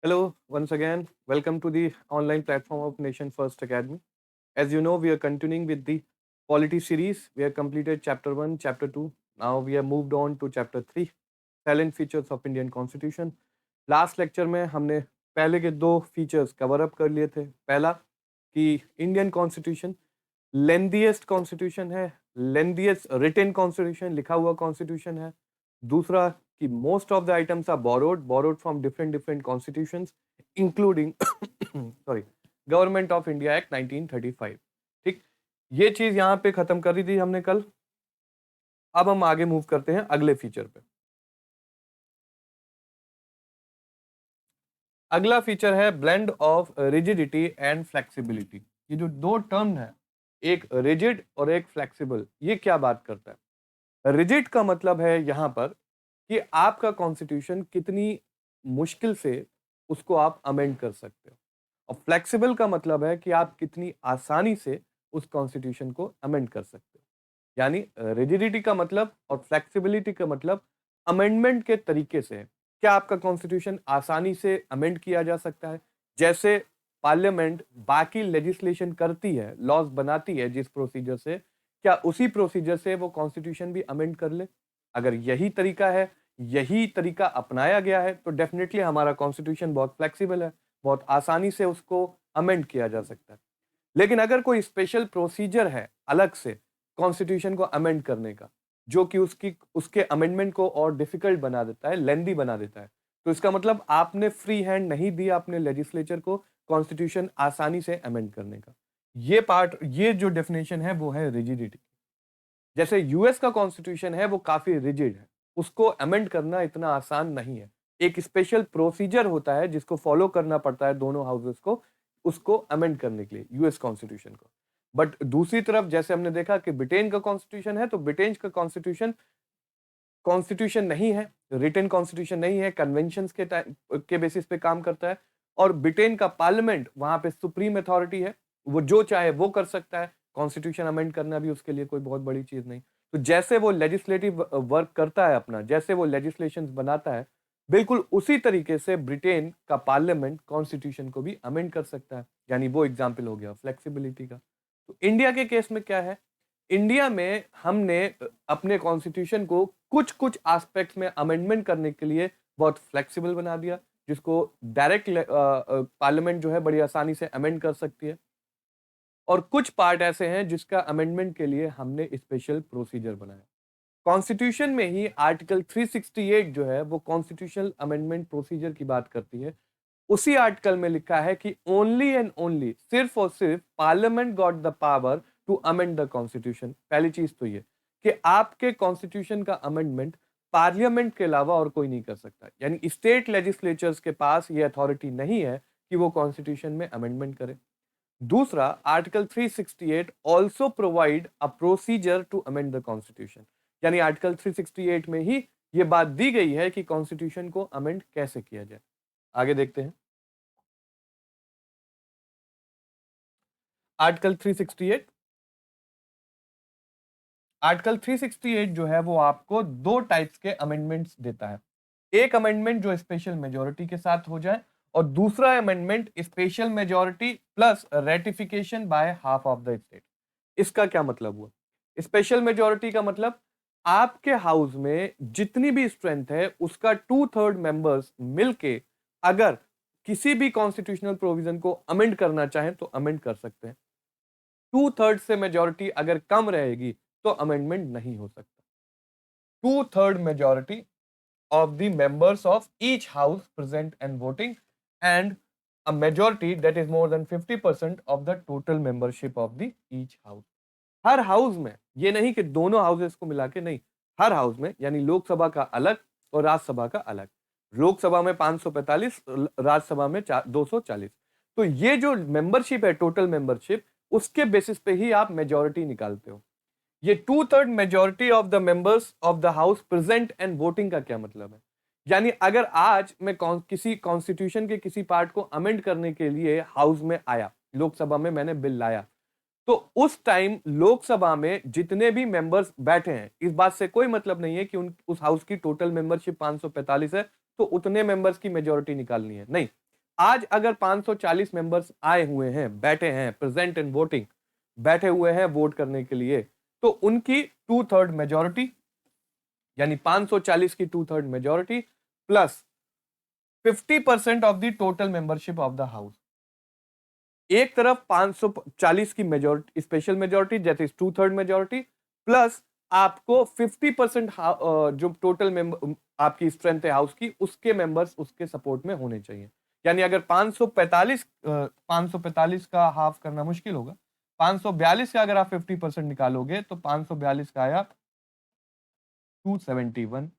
Hello, once again. Welcome to the online platform of Nation First Academy. As you know, we are continuing with the polity series. We have completed chapter 1, chapter 2. Now we have moved on to chapter 3, Salient Features of Indian Constitution. Last lecture में हमने पहले के दो features cover up कर लिए थे। पहला कि इंडियन कॉन्स्टिट्यूशन लेंथीएस्ट कॉन्स्टिट्यूशन है, लेंथीएस्ट रिटन कॉन्स्टिट्यूशन, लिखा हुआ कॉन्स्टिट्यूशन है। दूसरा कि most of the items are borrowed from different different constitutions including sorry government of India act 1935। ठीक, ये चीज यहाँ पे खत्म कर दी थी हमने कल। अब हम आगे मूव करते हैं अगले फीचर पे। अगला फीचर है blend of rigidity and flexibility. ये जो दो टर्म है, एक रिजिड और एक फ्लेक्सिबल, ये क्या बात करता है? रिजिड का मतलब है यहां पर कि आपका कॉन्स्टिट्यूशन कितनी मुश्किल से उसको आप अमेंड कर सकते हो, और फ्लेक्सिबल का मतलब है कि आप कितनी आसानी से उस कॉन्स्टिट्यूशन को अमेंड कर सकते हो। यानी रिजिडिटी का मतलब और फ्लेक्सिबिलिटी का मतलब अमेंडमेंट के तरीके से है। क्या आपका कॉन्स्टिट्यूशन आसानी से अमेंड किया जा सकता है? जैसे पार्लियामेंट बाकी लेजिस्लेशन करती है, लॉज बनाती है जिस प्रोसीजर से, क्या उसी प्रोसीजर से वो कॉन्स्टिट्यूशन भी अमेंड कर ले? अगर यही तरीका है, यही तरीका अपनाया गया है, तो डेफिनेटली हमारा कॉन्स्टिट्यूशन बहुत फ्लेक्सिबल है, बहुत आसानी से उसको अमेंड किया जा सकता है। लेकिन अगर कोई स्पेशल प्रोसीजर है अलग से कॉन्स्टिट्यूशन को अमेंड करने का, जो कि उसके अमेंडमेंट को और डिफिकल्ट बना देता है, लेंदी बना देता है, तो इसका मतलब आपने फ्री हैंड नहीं दिया अपने लेजिस्लेचर को कॉन्स्टिट्यूशन आसानी से अमेंड करने का। ये जो डेफिनेशन है वो है रिजिडिटी। जैसे यूएस का कॉन्स्टिट्यूशन है वो काफी रिजिड है, उसको अमेंड करना इतना आसान नहीं है। एक स्पेशल प्रोसीजर होता है जिसको फॉलो करना पड़ता है दोनों हाउसेस को, उसको अमेंड करने के लिए यूएस कॉन्स्टिट्यूशन को। बट दूसरी तरफ जैसे हमने देखा कि ब्रिटेन का कॉन्स्टिट्यूशन है, तो ब्रिटेन का कॉन्स्टिट्यूशन कॉन्स्टिट्यूशन नहीं है, रिटन कॉन्स्टिट्यूशन नहीं है, कन्वेंशन के टाइम के बेसिस पे काम करता है। और ब्रिटेन का पार्लियामेंट वहां पे सुप्रीम अथॉरिटी है, वो जो चाहे वो कर सकता है। कॉन्स्टिट्यूशन अमेंड करना भी उसके लिए कोई बहुत बड़ी चीज नहीं। तो जैसे वो लेजिस्लेटिव वर्क करता है अपना, जैसे वो लेजिस्लेशन बनाता है, बिल्कुल उसी तरीके से ब्रिटेन का पार्लियामेंट कॉन्स्टिट्यूशन को भी अमेंड कर सकता है। यानी वो एग्जाम्पल हो गया फ्लेक्सिबिलिटी का। तो इंडिया के केस में क्या है? इंडिया में हमने अपने कॉन्स्टिट्यूशन को कुछ कुछ एस्पेक्ट्स में अमेंडमेंट करने के लिए बहुत फ्लेक्सिबल बना दिया, जिसको डायरेक्ट पार्लियामेंट जो है बड़ी आसानी से अमेंड कर सकती है। और कुछ पार्ट ऐसे हैं जिसका अमेंडमेंट के लिए हमने स्पेशल प्रोसीजर बनाया। कॉन्स्टिट्यूशन में ही आर्टिकल 368 जो है वो कॉन्स्टिट्यूशनल अमेंडमेंट प्रोसीजर की बात करती है। उसी आर्टिकल में लिखा है कि ओनली एंड ओनली, सिर्फ और सिर्फ parliament got the power to amend the constitution. पहली चीज तो ये कि आपके कॉन्स्टिट्यूशन का अमेंडमेंट पार्लियामेंट के अलावा और कोई नहीं कर सकता। यानी स्टेट लेजिस्लेचर्स के पास ये अथॉरिटी नहीं है कि वो कॉन्स्टिट्यूशन में अमेंडमेंट करे। दूसरा, article 368 also provide a procedure to amend the constitution. यानी आर्टिकल 368 में ही ये बात दी गई है कि कॉन्स्टिट्यूशन को अमेंड कैसे किया जाए। आगे देखते हैं। आर्टिकल 368 आर्टिकल 368 जो है वो आपको दो टाइप्स के अमेंडमेंट्स देता है। एक अमेंडमेंट जो स्पेशल मेजोरिटी के साथ हो जाए, और दूसरा amendment special majority plus ratification by half of the state. इसका क्या मतलब हुआ? स्पेशल मेजोरिटी का मतलब आपके हाउस में जितनी भी स्ट्रेंथ है उसका 2/3 मेंबर्स मिलके अगर किसी भी कॉन्स्टिट्यूशनल प्रोविजन को अमेंड करना चाहें तो अमेंड कर सकते हैं। 2/3 से मेजोरिटी अगर कम रहेगी तो अमेंडमेंट नहीं हो सकता। 2/3 majority of the members of each house present and voting, and a majority that is more than 50% of the total membership of the each house। Her house में, ये नहीं कि दोनों हाउसेस को मिला के, नहीं, हर हाउस में, यानी लोकसभा का अलग और राज्यसभा का अलग। लोकसभा में 545, राज्यसभा में 240। तो ये जो मेंबरशिप है, टोटल मेंबरशिप, उसके बेसिस पे ही आप मेजोरिटी निकालते हो। ये 2/3 majority of the members of the house present and voting का क्या मतलब है? यानी अगर आज मैं किसी कॉन्स्टिट्यूशन के किसी पार्ट को अमेंड करने के लिए हाउस में आया, लोकसभा में मैंने बिल लाया, तो उस टाइम लोकसभा में जितने भी मेंबर्स बैठे हैं, इस बात से कोई मतलब नहीं है कि उस हाउस की टोटल मेंबरशिप 545 है तो उतने मेंबर्स की मेजोरिटी निकालनी है। नहीं, आज अगर 540 मेंबर्स आए हुए हैं, बैठे हैं, प्रेजेंट इन वोटिंग, बैठे हुए हैं वोट करने के लिए, तो उनकी 2/3 मेजोरिटी, यानी 540 की 2/3 majority plus 50% of the total membership of the house. एक तरफ 540 की मेजोरिटी, स्पेशल मेजोरिटी जैसे 2/3 मेजोरिटी, प्लस आपको 50% जो टोटल मेंबर आपकी स्ट्रेंथ है हाउस की, उसके मेंबर्स उसके सपोर्ट में होने चाहिए। यानी अगर 545 का हाफ करना मुश्किल होगा, 542 का अगर आप 50% निकालोगे तो 542 का आया 271,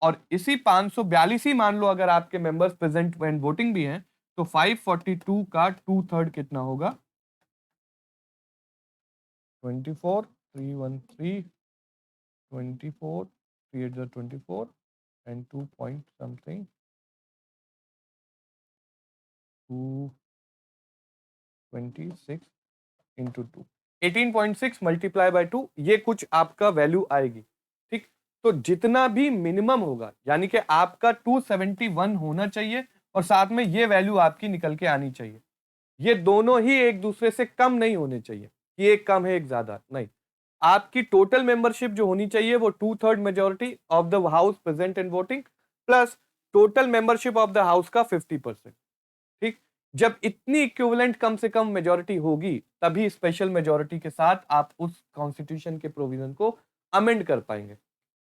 और इसी 542 ही मान लो अगर आपके मेंबर्स प्रेजेंट एंड वोटिंग भी हैं, तो 542 का 2/3 कितना होगा? 24, 313, 24, 3 8 24 and 2 point something, 226 into 2, 18.6 multiply by 2, ये कुछ आपका वैल्यू आएगी। ठीक, तो जितना भी मिनिमम होगा, यानी कि आपका 271 होना चाहिए और साथ में ये वैल्यू आपकी निकल के आनी चाहिए। ये दोनों ही एक दूसरे से कम नहीं होने चाहिए कि एक कम है एक ज्यादा, नहीं। आपकी टोटल मेंबरशिप जो होनी चाहिए वो 2/3 majority of the house present in voting plus total membership of the house का 50%। ठीक, जब इतनी इक्विवेलेंट कम से कम मेजोरिटी होगी, तभी स्पेशल मेजोरिटी के साथ आप उस कॉन्स्टिट्यूशन के प्रोविजन को अमेंड कर पाएंगे।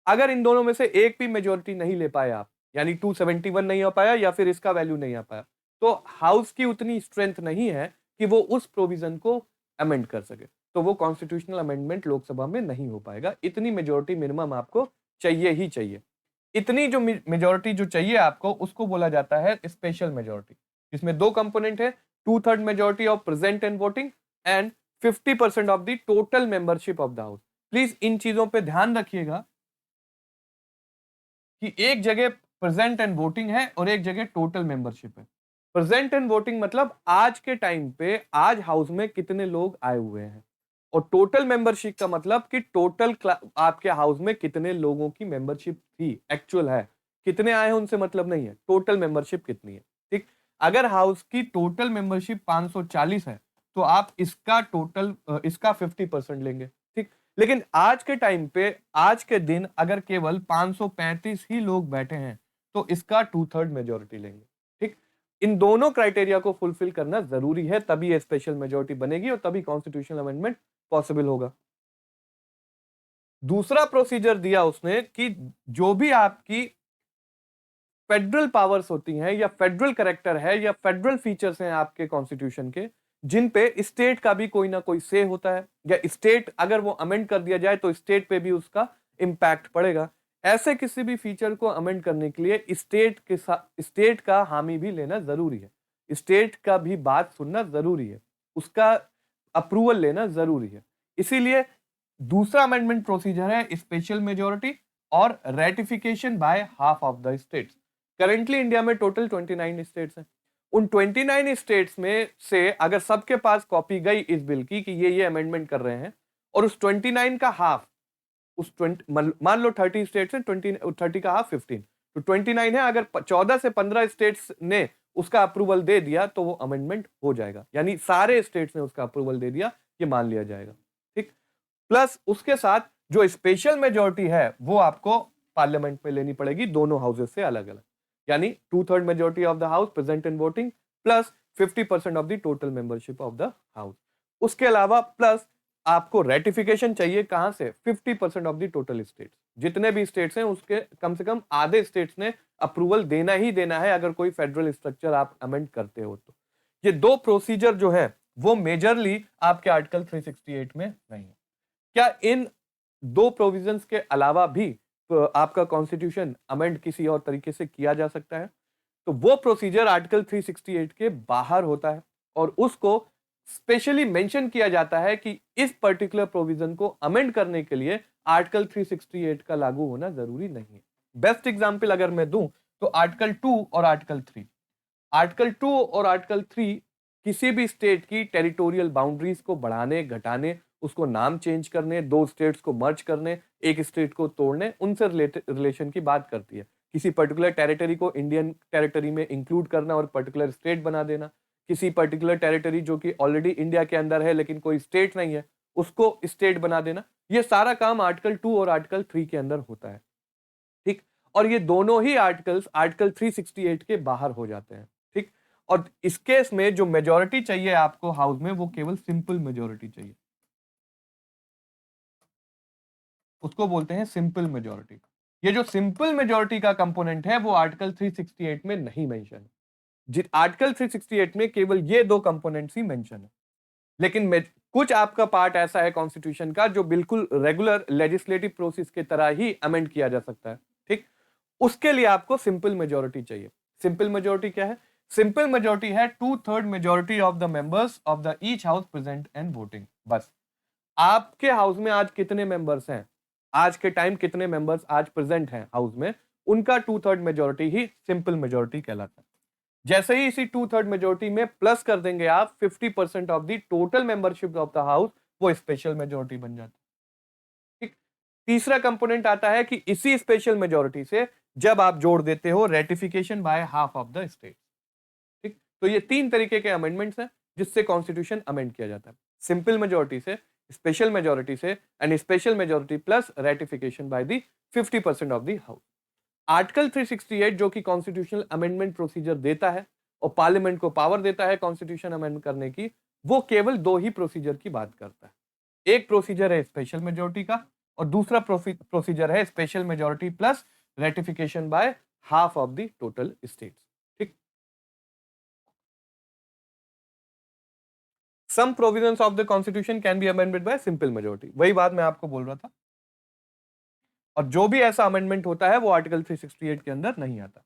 अगर इन दोनों में से एक भी मेजोरिटी नहीं ले पाए आप, यानी 271 नहीं आ पाया या फिर इसका वैल्यू नहीं आ पाया, तो हाउस की उतनी स्ट्रेंथ नहीं है कि वो उस प्रोविजन को अमेंड कर सके, तो वो कॉन्स्टिट्यूशनल अमेंडमेंट लोकसभा में नहीं हो पाएगा। इतनी मेजोरिटी मिनिमम आपको चाहिए ही चाहिए। इतनी जो मेजोरिटी जो चाहिए आपको, उसको बोला जाता है स्पेशल मेजोरिटी, जिसमें दो कंपोनेंट है, 2/3 majority of present and voting and 50% of the total membership of the house. Please इन चीजों पे ध्यान रखिएगा कि एक जगह प्रेजेंट एंड वोटिंग है और एक जगह टोटल मेंबरशिप है। प्रेजेंट एंड वोटिंग मतलब आज के टाइम पे आज हाउस में कितने लोग आए हुए हैं, और टोटल मेंबरशिप का मतलब कि टोटल आपके हाउस में कितने लोगों की मेंबरशिप थी, एक्चुअल है। कितने आए हैं उनसे मतलब नहीं है, टोटल मेंबरशिप कितनी है। ठीक, अगर हाउस की टोटल मेंबरशिप 540 है, तो आप इसका टोटल इसका 50% लेंगे। ठीक, लेकिन आज के टाइम पे आज के दिन अगर केवल 535 ही लोग बैठे हैं, तो इसका 2/3 मेजोरिटी लेंगे। ठीक, इन दोनों क्राइटेरिया को फुलफिल करना जरूरी है, तभी ये स्पेशल मेजोरिटी बनेगी और तभी कॉन्स्टिट्यूशनल अमेंडमेंट पॉसिबल होगा। दूसरा प्रोसीजर दिया उसने कि जो भी आपकी फेडरल पावर्स होती हैं या फेडरल कैरेक्टर है या फेडरल फीचर्स हैं आपके कॉन्स्टिट्यूशन के, जिन पे स्टेट का भी कोई ना कोई से होता है, या स्टेट अगर वो अमेंड कर दिया जाए तो स्टेट पे भी उसका इंपैक्ट पड़ेगा, ऐसे किसी भी फीचर को अमेंड करने के लिए स्टेट के साथ स्टेट का हामी भी लेना जरूरी है, स्टेट का भी बात सुनना जरूरी है, उसका अप्रूवल लेना जरूरी है। इसीलिए दूसरा अमेंडमेंट प्रोसीजर है स्पेशल मेजोरिटी और ratification by half of the states. Currently India में टोटल 29 स्टेट्स हैं। उन 29 स्टेट्स में से अगर सबके पास कॉपी गई इस बिल की कि ये अमेंडमेंट कर रहे हैं, और उस 29 का हाफ, उस 20 मान लो 30 स्टेट्स हैं, 30 का हाफ 15, तो 29 है, अगर 14 से 15 स्टेट्स ने उसका अप्रूवल दे दिया तो वो अमेंडमेंट हो जाएगा, यानी सारे स्टेट्स ने उसका अप्रूवल दे दिया, ये मान लिया जाएगा। ठीक, प्लस उसके साथ जो स्पेशल मेजोरिटी है वो आपको पार्लियामेंट में लेनी पड़ेगी, दोनों हाउसेस से अलग अलग, यानी 2/3 majority of the house present in voting plus 50% of the total membership of the house. उसके अलावा प्लस आपको रेटिफिकेशन चाहिए कहां से, 50% ऑफ द टोटल स्टेट्स, जितने भी स्टेट्स हैं उसके कम से कम आधे स्टेट्स ने अप्रूवल देना ही देना है अगर कोई फेडरल स्ट्रक्चर आप अमेंड करते हो तो। ये दो प्रोसीजर जो है वो मेजरली आपके आर्टिकल 368 में नहीं है। क्या इन दो प्रोविजंस के अलावा भी आपका कॉन्स्टिट्यूशन अमेंड किसी और तरीके से किया जा सकता है, तो वो प्रोसीजर आर्टिकल 368 के बाहर होता है और उसको स्पेशली मेंशन किया जाता है कि इस पर्टिकुलर प्रोविजन को अमेंड करने के लिए आर्टिकल 368 का लागू होना जरूरी नहीं है। बेस्ट एग्जांपल अगर मैं दूं तो आर्टिकल 2 और आर्टिकल 3। आर्टिकल 2 और आर्टिकल 3 किसी भी स्टेट की टेरिटोरियल बाउंड्रीज को बढ़ाने, घटाने, उसको नाम चेंज करने, दो स्टेट्स को मर्ज करने, एक स्टेट को तोड़ने, उनसे रिलेशन की बात करती है। किसी पर्टिकुलर टेरिटरी को इंडियन टेरिटरी में इंक्लूड करना और पर्टिकुलर स्टेट बना देना, किसी पर्टिकुलर टेरिटरी जो कि ऑलरेडी इंडिया के अंदर है लेकिन कोई स्टेट नहीं है उसको स्टेट बना देना, ये सारा काम आर्टिकल 2 और आर्टिकल 3 के अंदर होता है। ठीक, और ये दोनों ही आर्टिकल्स आर्टिकल 368 के बाहर हो जाते हैं। ठीक, और इस केस में जो मेजोरिटी चाहिए आपको हाउस में वो केवल सिंपल मेजोरिटी चाहिए, उसको बोलते हैं सिंपल मेजोरिटी। ये जो सिंपल मेजोरिटी का कंपोनेंट है वो आर्टिकल 368 में नहीं मेंशन है। आर्टिकल 368 में केवल ये दो कंपोनेंट्स ही मेंशन है, लेकिन कुछ आपका पार्ट ऐसा है कॉन्स्टिट्यूशन का जो बिल्कुल रेगुलर लेजिस्लेटिव प्रोसेस के तरह ही अमेंड किया जा सकता है। ठीक, उसके लिए आपको सिंपल मेजोरिटी चाहिए। सिंपल मेजोरिटी क्या है? सिंपल मेजोरिटी है 2/3 majority of the members of the each house present and voting. बस, आपके हाउस में आज कितने मेंबर्स हैं, आज के टाइम कितने मेंबर्स आज प्रेजेंट हैं हाउस में, उनका 2/3 मेजोरिटी ही सिंपल मेजोरिटी कहलाता है। जैसे ही इसी 2/3 मेजोरिटी में प्लस कर देंगे आप 50% of the total membership of the house, वो स्पेशल मेजोरिटी बन जाती है। ठीक, तीसरा कंपोनेंट आता है कि इसी स्पेशल मेजोरिटी से जब आप जोड़ देते हो ratification by half of the state. ठीक, तो ये तीन तरीके के अमेंडमेंट्स हैं जिससे कॉन्स्टिट्यूशन अमेंड किया जाता है, सिंपल मेजोरिटी से, स्पेशल मेजोरिटी से and special majority plus ratification by the 50% of the house. Article 368 जो कि कॉन्स्टिट्यूशनल अमेंडमेंट प्रोसीजर देता है और पार्लियामेंट को पावर देता है कॉन्स्टिट्यूशन अमेंड करने की, वो केवल दो ही प्रोसीजर की बात करता है। एक प्रोसीजर है स्पेशल मेजोरिटी का और दूसरा प्रोसीजर है special majority plus ratification by half of the total states. ठीक, some provisions of the constitution can be amended by simple majority, वही बात मैं आपको बोल रहा था। और जो भी ऐसा अमेंडमेंट होता है वो आर्टिकल 368 के अंदर नहीं आता।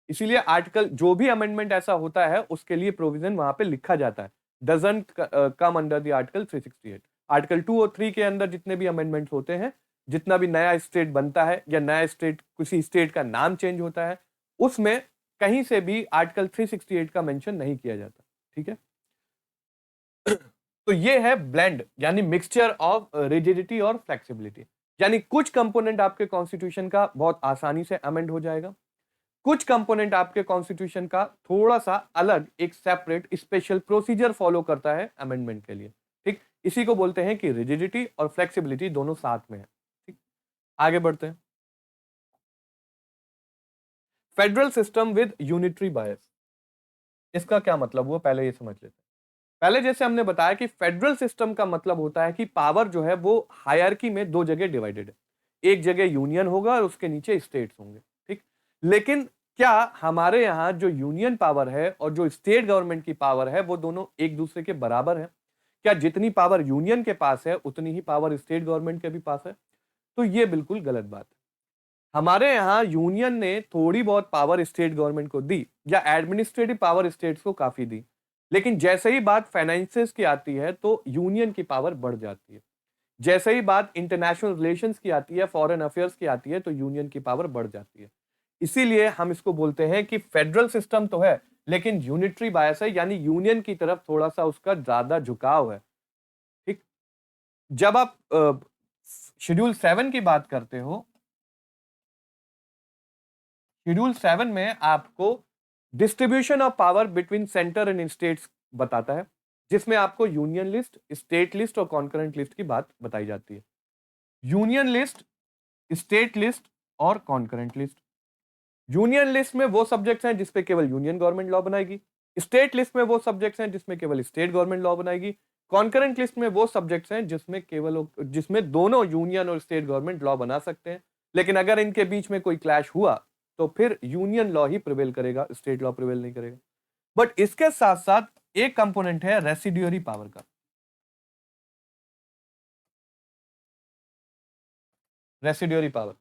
इसीलिए आर्टिकल जो भी अमेंडमेंट ऐसा होता है उसके लिए प्रोविजन वहां पे लिखा जाता है, doesn't come under the article 368। Article 2 और 3 के अंदर जितने भी अमेंडमेंट्स होते हैं, जितना भी नया स्टेट बनता है या नया स्टेट किसी स्टेट का नाम चेंज होता है, उसमें कहीं से भी आर्टिकल 368 का मेंशन नहीं किया जाता। ठीक है, तो ये है ब्लेंड यानी मिक्सचर ऑफ रिजिडिटी और फ्लेक्सिबिलिटी, यानी कुछ कंपोनेंट आपके कॉन्स्टिट्यूशन का बहुत आसानी से अमेंड हो जाएगा, कुछ कंपोनेंट आपके कॉन्स्टिट्यूशन का थोड़ा सा अलग एक सेपरेट स्पेशल प्रोसीजर फॉलो करता है अमेंडमेंट के लिए। ठीक, इसी को बोलते हैं कि रिजिडिटी और फ्लेक्सिबिलिटी दोनों साथ में है। ठीक, आगे बढ़ते हैं। फेडरल सिस्टम विद यूनिटरी बायस, इसका क्या मतलब हुआ पहले ये समझ लेते हैं। पहले जैसे हमने बताया कि फेडरल सिस्टम का मतलब होता है कि पावर जो है वो हायरार्की में दो जगह डिवाइडेड है, एक जगह यूनियन होगा और उसके नीचे स्टेट्स होंगे। ठीक, लेकिन क्या हमारे यहाँ जो यूनियन पावर है और जो स्टेट गवर्नमेंट की पावर है वो दोनों एक दूसरे के बराबर है? क्या जितनी पावर यूनियन के पास है उतनी ही पावर स्टेट गवर्नमेंट के भी पास है? तो ये बिल्कुल गलत बात है। हमारे यहाँ यूनियन ने थोड़ी बहुत पावर स्टेट गवर्नमेंट को दी या एडमिनिस्ट्रेटिव पावर स्टेट्स को काफी दी, लेकिन जैसे ही बात फाइनेंसेस की आती है तो यूनियन की पावर बढ़ जाती है। जैसे ही बात इंटरनेशनल रिलेशंस की आती है, फॉरेन अफेयर्स की आती है, तो यूनियन की पावर बढ़ जाती है। इसीलिए हम इसको बोलते हैं कि फेडरल सिस्टम तो है लेकिन यूनिटरी बायस है, यानी यूनियन की तरफ थोड़ा सा उसका ज्यादा झुकाव है। ठीक, जब आप शेड्यूल 7 की बात करते हो, शेड्यूल 7 में आपको distribution of power between centre and states बताता है, जिसमें आपको यूनियन लिस्ट, स्टेट लिस्ट और कॉन्करेंट लिस्ट की बात बताई जाती है। यूनियन लिस्ट, स्टेट लिस्ट और कॉन्करेंट लिस्ट। यूनियन लिस्ट में वो सब्जेक्ट्स हैं जिसपे केवल यूनियन गवर्नमेंट लॉ बनाएगी, स्टेट लिस्ट में वो सब्जेक्ट्स हैं जिसमें केवल स्टेट गवर्नमेंट लॉ बनाएगी, कॉन्करेंट लिस्ट में वो सब्जेक्ट्स हैं जिसमें दोनों यूनियन और स्टेट गवर्नमेंट लॉ बना सकते हैं, लेकिन अगर इनके बीच में कोई क्लैश हुआ तो फिर यूनियन लॉ ही प्रिवेल करेगा, स्टेट लॉ प्रिवेल नहीं करेगा। बट इसके साथ साथ एक कंपोनेंट है रेसिड्यूअरी पावर का। रेसिड्यूअरी पावर,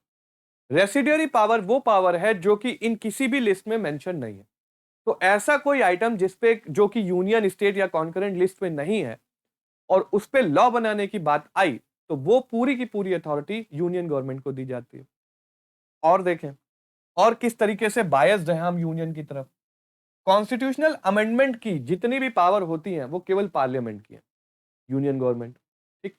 रेसिड्यूअरी पावर वो पावर है जो कि इन किसी भी लिस्ट में मेंशन नहीं है। तो ऐसा कोई आइटम जिसपे जो कि यूनियन, स्टेट या कॉन्करेंट लिस्ट में नहीं है और उस पे लॉ बनाने की बात आई तो वो पूरी की पूरी अथॉरिटी यूनियन गवर्नमेंट को दी जाती है। और देखें और किस तरीके से बायस्ड है हम यूनियन की तरफ। कॉन्स्टिट्यूशनल अमेंडमेंट की जितनी भी पावर होती हैं वो केवल पार्लियामेंट की है, यूनियन गवर्नमेंट। ठीक,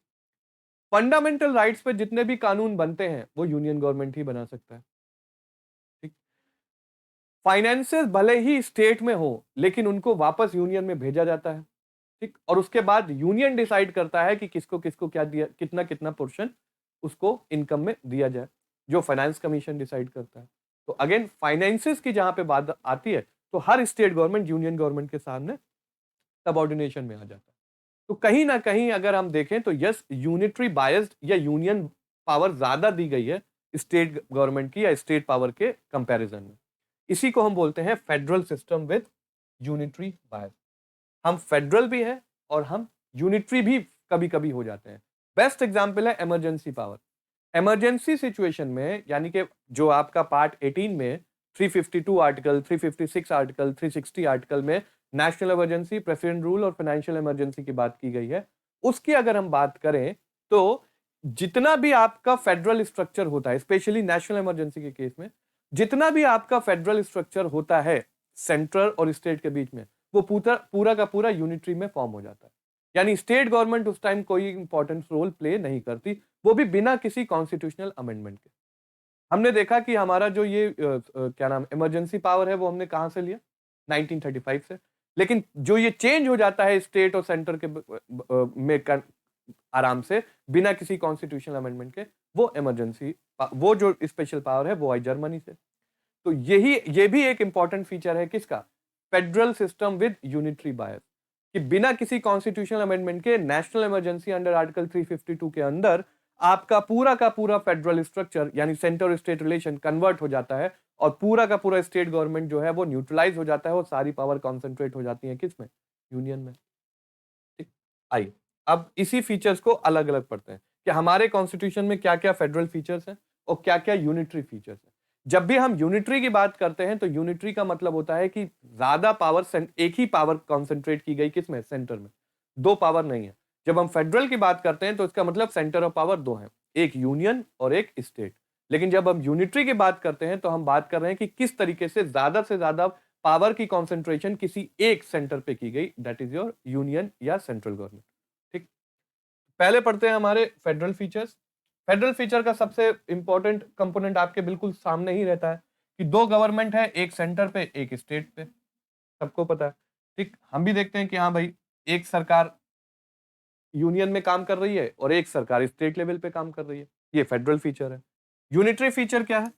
फंडामेंटल राइट्स पे जितने भी कानून बनते हैं वो यूनियन गवर्नमेंट ही बना सकता है। ठीक, फाइनेंसेस भले ही स्टेट में हो लेकिन उनको वापस यूनियन में भेजा जाता है, ठीक, और उसके बाद यूनियन डिसाइड करता है कि किसको किसको क्या दिया, कितना कितना पोर्शन उसको इनकम में दिया जाए, जो फाइनेंस कमीशन डिसाइड करता है। तो अगेन फाइनेंसेस की जहां पे बात आती है तो हर स्टेट गवर्नमेंट यूनियन गवर्नमेंट के सामने सबऑर्डिनेशन में आ जाता है। तो कहीं ना कहीं अगर हम देखें तो यस, यूनिटरी बायस्ड या यूनियन पावर ज्यादा दी गई है स्टेट गवर्नमेंट की या स्टेट पावर के कंपैरिजन में। इसी को हम बोलते हैं फेडरल सिस्टम विद यूनिटरी बायस। हम फेडरल भी है और हम यूनिटरी भी कभी कभी हो जाते हैं। बेस्ट एग्जांपल है इमरजेंसी पावर। इमरजेंसी सिचुएशन में यानी कि जो आपका पार्ट 18 में 352 आर्टिकल, 356 आर्टिकल, 360 आर्टिकल में नेशनल इमरजेंसी, प्रेसिडेंट रूल और फाइनेंशियल इमरजेंसी की बात की गई है, उसकी अगर हम बात करें तो जितना भी आपका फेडरल स्ट्रक्चर होता है, स्पेशली नेशनल इमरजेंसी के केस में, जितना भी आपका फेडरल स्ट्रक्चर होता है सेंट्रल और स्टेट के बीच में, वो पूरा पूरा का पूरा यूनिटरी में फॉर्म हो जाता है। यानी स्टेट गवर्नमेंट उस टाइम कोई इंपॉर्टेंट रोल प्ले नहीं करती, वो भी बिना किसी कॉन्स्टिट्यूशनल अमेंडमेंट के। हमने देखा कि हमारा जो ये क्या नाम इमरजेंसी पावर है वो हमने कहां से लिया, 1935 से। लेकिन जो ये चेंज हो जाता है स्टेट और सेंटर के में आराम से बिना किसी कॉन्स्टिट्यूशनल अमेंडमेंट के, वो इमरजेंसी वो जो स्पेशल पावर है वो आई जर्मनी से। तो ये भी एक इंपॉर्टेंट फीचर है किसका, फेडरल सिस्टम विद यूनिटरी बायस, कि बिना किसी कॉन्स्टिट्यूशनल अमेंडमेंट के नेशनल इमरजेंसी अंडर आर्टिकल 352 के अंदर आपका पूरा का पूरा फेडरल स्ट्रक्चर यानी सेंटर और स्टेट रिलेशन कन्वर्ट हो जाता है और पूरा का पूरा स्टेट गवर्नमेंट जो है वो न्यूट्रलाइज हो जाता है और सारी पावर कॉन्सेंट्रेट हो जाती है किसमें, यूनियन में। ठीक, आइए अब इसी फीचर्स को अलग अलग पढ़ते हैं कि हमारे कॉन्स्टिट्यूशन में क्या क्या फेडरल फीचर्स हैं और क्या क्या यूनिटरी फीचर्स हैं। जब भी हम यूनिटरी की बात करते हैं तो यूनिटरी का मतलब होता है कि ज्यादा पावर एक ही पावर कॉन्सेंट्रेट की गई किसमें, सेंटर में, दो पावर नहीं है। जब हम फेडरल की बात करते हैं तो इसका मतलब सेंटर ऑफ पावर दो है, एक यूनियन और एक स्टेट। लेकिन जब हम यूनिटरी की बात करते हैं तो हम बात कर रहे हैं कि किस तरीके से ज्यादा पावर की कॉन्सेंट्रेशन किसी एक सेंटर पे की गई, दैट इज योर यूनियन या सेंट्रल गवर्नमेंट। ठीक, पहले पढ़ते हैं हमारे फेडरल फीचर्स। फेडरल फीचर का सबसे इंपॉर्टेंट कंपोनेंट आपके बिल्कुल सामने ही रहता है कि दो गवर्नमेंट है, एक सेंटर पे एक स्टेट पे, सबको पता है। ठीक, हम भी देखते हैं कि हाँ भाई, एक सरकार यूनियन में काम कर रही है और एक सरकार स्टेट लेवल पे काम कर रही है, ये फेडरल फीचर है। यूनिटरी फीचर क्या है,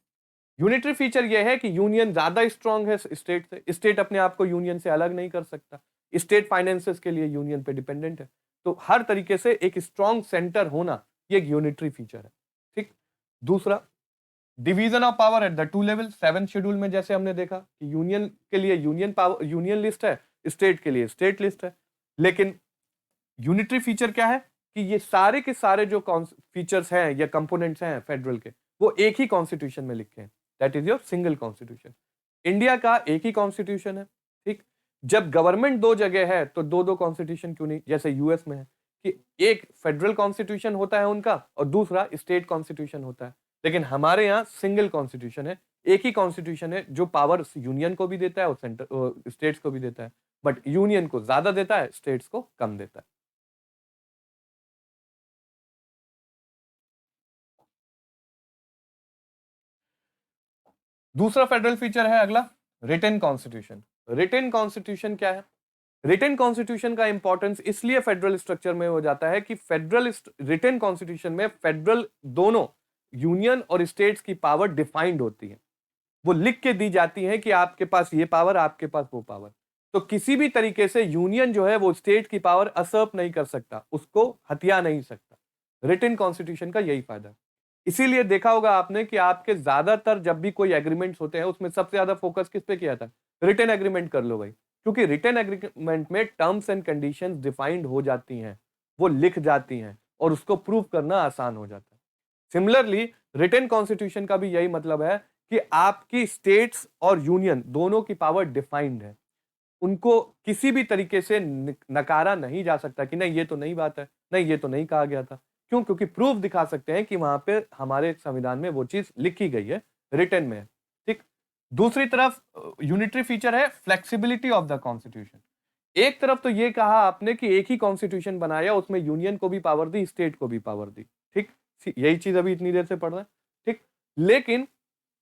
यूनिटरी फीचर यह है कि यूनियन ज्यादा स्ट्रांग है स्टेट से, स्टेट अपने आप को यूनियन से अलग नहीं कर सकता, स्टेट फाइनेंसेस के लिए यूनियन पे डिपेंडेंट है। तो हर तरीके से एक स्ट्रांग सेंटर होना ये एक यूनिटरी फीचर है। ठीक, दूसरा division of power at the two level, 7 schedule में जैसे हमने देखा कि यूनियन के लिए यूनियन पावर यूनियन लिस्ट है, स्टेट के लिए स्टेट लिस्ट है। लेकिन यूनिटरी फीचर क्या है कि ये सारे के सारे जो फीचर्स हैं या कंपोनेंट्स हैं फेडरल के, वो एक ही कॉन्स्टिट्यूशन में लिखे हैं, that is your single constitution. India का एक ही कॉन्स्टिट्यूशन है। ठीक, जब गवर्नमेंट दो जगह है तो दो दो कॉन्स्टिट्यूशन क्यों नहीं, जैसे यूएस में है कि एक फेडरल कॉन्स्टिट्यूशन होता है उनका और दूसरा स्टेट कॉन्स्टिट्यूशन होता है। लेकिन हमारे यहाँ सिंगल कॉन्स्टिट्यूशन है, एक ही कॉन्स्टिट्यूशन है जो पावर यूनियन को भी देता है और सेंटर स्टेट्स को भी देता है, बट यूनियन को ज्यादा देता है, स्टेट्स को कम देता है। दूसरा फेडरल फीचर है अगला, रिटन कॉन्स्टिट्यूशन। रिटन कॉन्स्टिट्यूशन क्या है, रिटन कॉन्स्टिट्यूशन का इंपॉर्टेंस इसलिए फेडरल स्ट्रक्चर में हो जाता है कि फेडरल रिटन कॉन्स्टिट्यूशन में फेडरल दोनों यूनियन और स्टेट्स की पावर डिफाइंड होती है, वो लिख के दी जाती है कि आपके पास ये पावर, आपके पास वो पावर। तो किसी भी तरीके से यूनियन जो है वो स्टेट की पावर असर्प नहीं कर सकता, उसको हथिया नहीं सकता। रिटन कॉन्स्टिट्यूशन का यही फायदा है। इसीलिए देखा होगा आपने कि आपके ज्यादातर जब भी कोई एग्रीमेंट्स होते हैं उसमें सबसे ज्यादा फोकस किस पे किया था, रिटन एग्रीमेंट कर लो भाई, क्योंकि रिटन एग्रीमेंट में टर्म्स एंड कंडीशंस डिफाइंड हो जाती हैं, वो लिख जाती हैं और उसको प्रूव करना आसान हो जाता है। सिमिलरली रिटन कॉन्स्टिट्यूशन का भी यही मतलब है कि आपकी स्टेट्स और यूनियन दोनों की पावर डिफाइंड है, उनको किसी भी तरीके से नकारा नहीं जा सकता कि नहीं ये तो नई बात है, नहीं ये तो नहीं कहा गया था। क्यों, क्योंकि प्रूफ दिखा सकते हैं कि वहां पे हमारे संविधान में वो चीज लिखी गई है, रिटन में है। ठीक, दूसरी तरफ यूनिटरी फीचर है फ्लेक्सिबिलिटी ऑफ द कॉन्स्टिट्यूशन। एक तरफ तो ये कहा आपने कि एक ही कॉन्स्टिट्यूशन बनाया, उसमें यूनियन को भी पावर दी, स्टेट को भी पावर दी। ठीक, यही चीज अभी इतनी देर से पढ़ रहे हैं। ठीक, लेकिन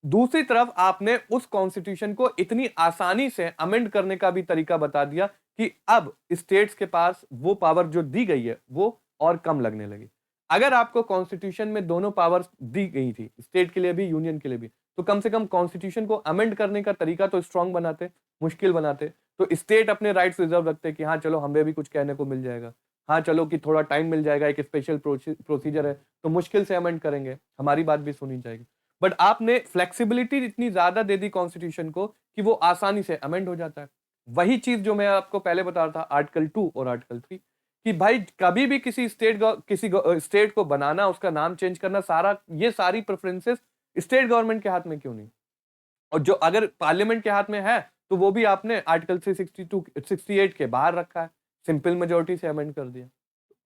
दूसरी तरफ आपने उस कॉन्स्टिट्यूशन को इतनी आसानी से अमेंड करने का भी तरीका बता दिया कि अब स्टेट्स के पास वो पावर जो दी गई है वो और कम लगने लगी। अगर आपको कॉन्स्टिट्यूशन में दोनों पावर्स दी गई थी, स्टेट के लिए भी, यूनियन के लिए भी, तो कम से कम कॉन्स्टिट्यूशन को अमेंड करने का तरीका तो स्ट्रांग बनाते, मुश्किल बनाते। तो स्टेट अपने राइट्स रिजर्व रखते कि हाँ चलो हमें भी कुछ कहने को मिल जाएगा, हाँ चलो कि थोड़ा टाइम मिल जाएगा, एक स्पेशल प्रोसीजर है तो मुश्किल से अमेंड करेंगे, हमारी बात भी सुनी जाएगी। बट आपने फ्लेक्सिबिलिटी इतनी ज्यादा दे दी कॉन्स्टिट्यूशन को कि वो आसानी से अमेंड हो जाता है। वही चीज जो मैं आपको पहले बता रहा था आर्टिकल 2 और आर्टिकल 3 कि भाई कभी भी किसी स्टेट को बनाना, उसका नाम चेंज करना, सारा ये सारी प्रेफरेंसेस स्टेट गवर्नमेंट के हाथ में क्यों नहीं? और जो अगर पार्लियामेंट के हाथ में है तो वो भी आपने आर्टिकल 362 68 के बाहर रखा है, सिंपल मेजोरिटी से अमेंड कर दिया।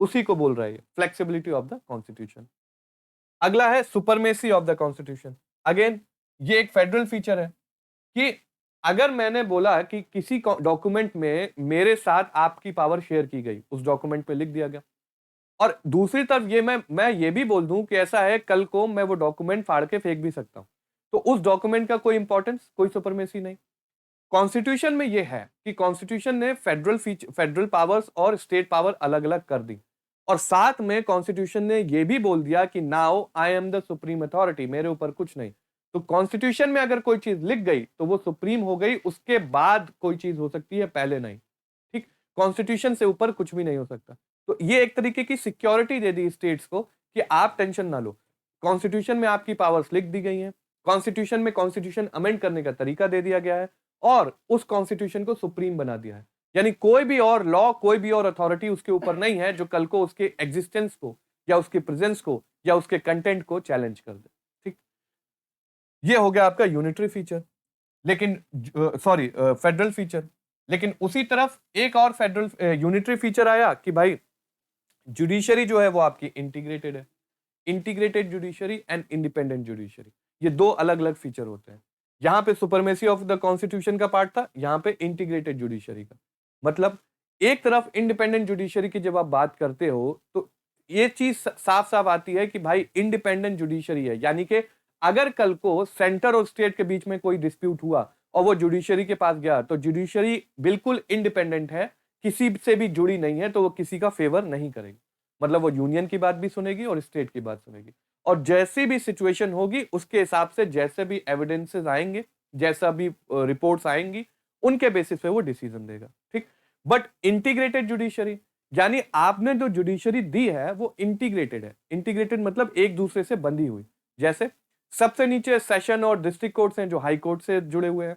उसी को बोल रहा है फ्लेक्सिबिलिटी ऑफ द कॉन्स्टिट्यूशन। अगला है supremacy of the constitution. Again ये एक फेडरल फीचर है कि अगर मैंने बोला कि किसी डॉक्यूमेंट में मेरे साथ आपकी पावर शेयर की गई, उस डॉक्यूमेंट पे लिख दिया गया, और दूसरी तरफ ये मैं ये भी बोल दूं कि ऐसा है कल को मैं वो डॉक्यूमेंट फाड़ के फेंक भी सकता हूं, तो उस डॉक्यूमेंट का कोई इंपॉर्टेंस, कोई सुपरमेसी नहीं। कॉन्स्टिट्यूशन में ये है कि कॉन्स्टिट्यूशन ने फेडरल पावर्स और स्टेट पावर अलग अलग कर दी, और साथ में कॉन्स्टिट्यूशन ने यह भी बोल दिया कि now I am the supreme authority, मेरे ऊपर कुछ नहीं। तो कॉन्स्टिट्यूशन में अगर कोई चीज लिख गई तो वो सुप्रीम हो गई, उसके बाद कोई चीज हो सकती है, पहले नहीं। ठीक, कॉन्स्टिट्यूशन से ऊपर कुछ भी नहीं हो सकता। तो ये एक तरीके की सिक्योरिटी दे दी स्टेट्स को कि आप टेंशन ना लो, कॉन्स्टिट्यूशन में आपकी पावर्स लिख दी गई हैं, कॉन्स्टिट्यूशन में कॉन्स्टिट्यूशन अमेंड करने का तरीका दे दिया गया है, और उस कॉन्स्टिट्यूशन को सुप्रीम बना दिया है। यानी कोई भी और लॉ, कोई भी और अथॉरिटी उसके ऊपर नहीं है जो कल को उसके एग्जिस्टेंस को या उसके प्रेजेंस को या उसके कंटेंट को चैलेंज कर दे। ठीक, ये हो गया आपका यूनिटरी फीचर, लेकिन सॉरी फेडरल फीचर। लेकिन उसी तरफ एक और फेडरल यूनिटरी फीचर आया कि भाई जुडिशरी जो है वो आपकी इंटीग्रेटेड है। Integrated judiciary and independent judiciary, ये दो अलग अलग फीचर होते हैं। यहां पे सुपरमेसी ऑफ द कॉन्स्टिट्यूशन का पार्ट था, यहां पे इंटीग्रेटेड जुडिशरी का। मतलब एक तरफ इंडिपेंडेंट जुडिशरी की जब आप बात करते हो तो ये चीज साफ साफ आती है कि भाई इंडिपेंडेंट जुडिशरी है, यानी कि अगर कल को सेंटर और स्टेट के बीच में कोई डिस्प्यूट हुआ और वो जुडिशरी के पास गया, तो जुडिशरी बिल्कुल इंडिपेंडेंट है, किसी से भी जुड़ी नहीं है, तो वो किसी का फेवर नहीं करेगी। मतलब वो यूनियन की बात भी सुनेगी और स्टेट की बात सुनेगी, और जैसी भी सिचुएशन होगी उसके हिसाब से जैसे भी एविडेंसेस आएंगे, जैसा भी रिपोर्ट्स आएंगी, उनके बेसिस पे वो डिसीजन देगा। ठीक, बट इंटीग्रेटेड जुडिशरी यानी आपने जो जुडिशरी दी है वो इंटीग्रेटेड है। इंटीग्रेटेड मतलब एक दूसरे से बंधी हुई। जैसे सबसे नीचे सेशन और डिस्ट्रिक्ट कोर्ट्स हैं जो हाई कोर्ट से जुड़े हुए हैं,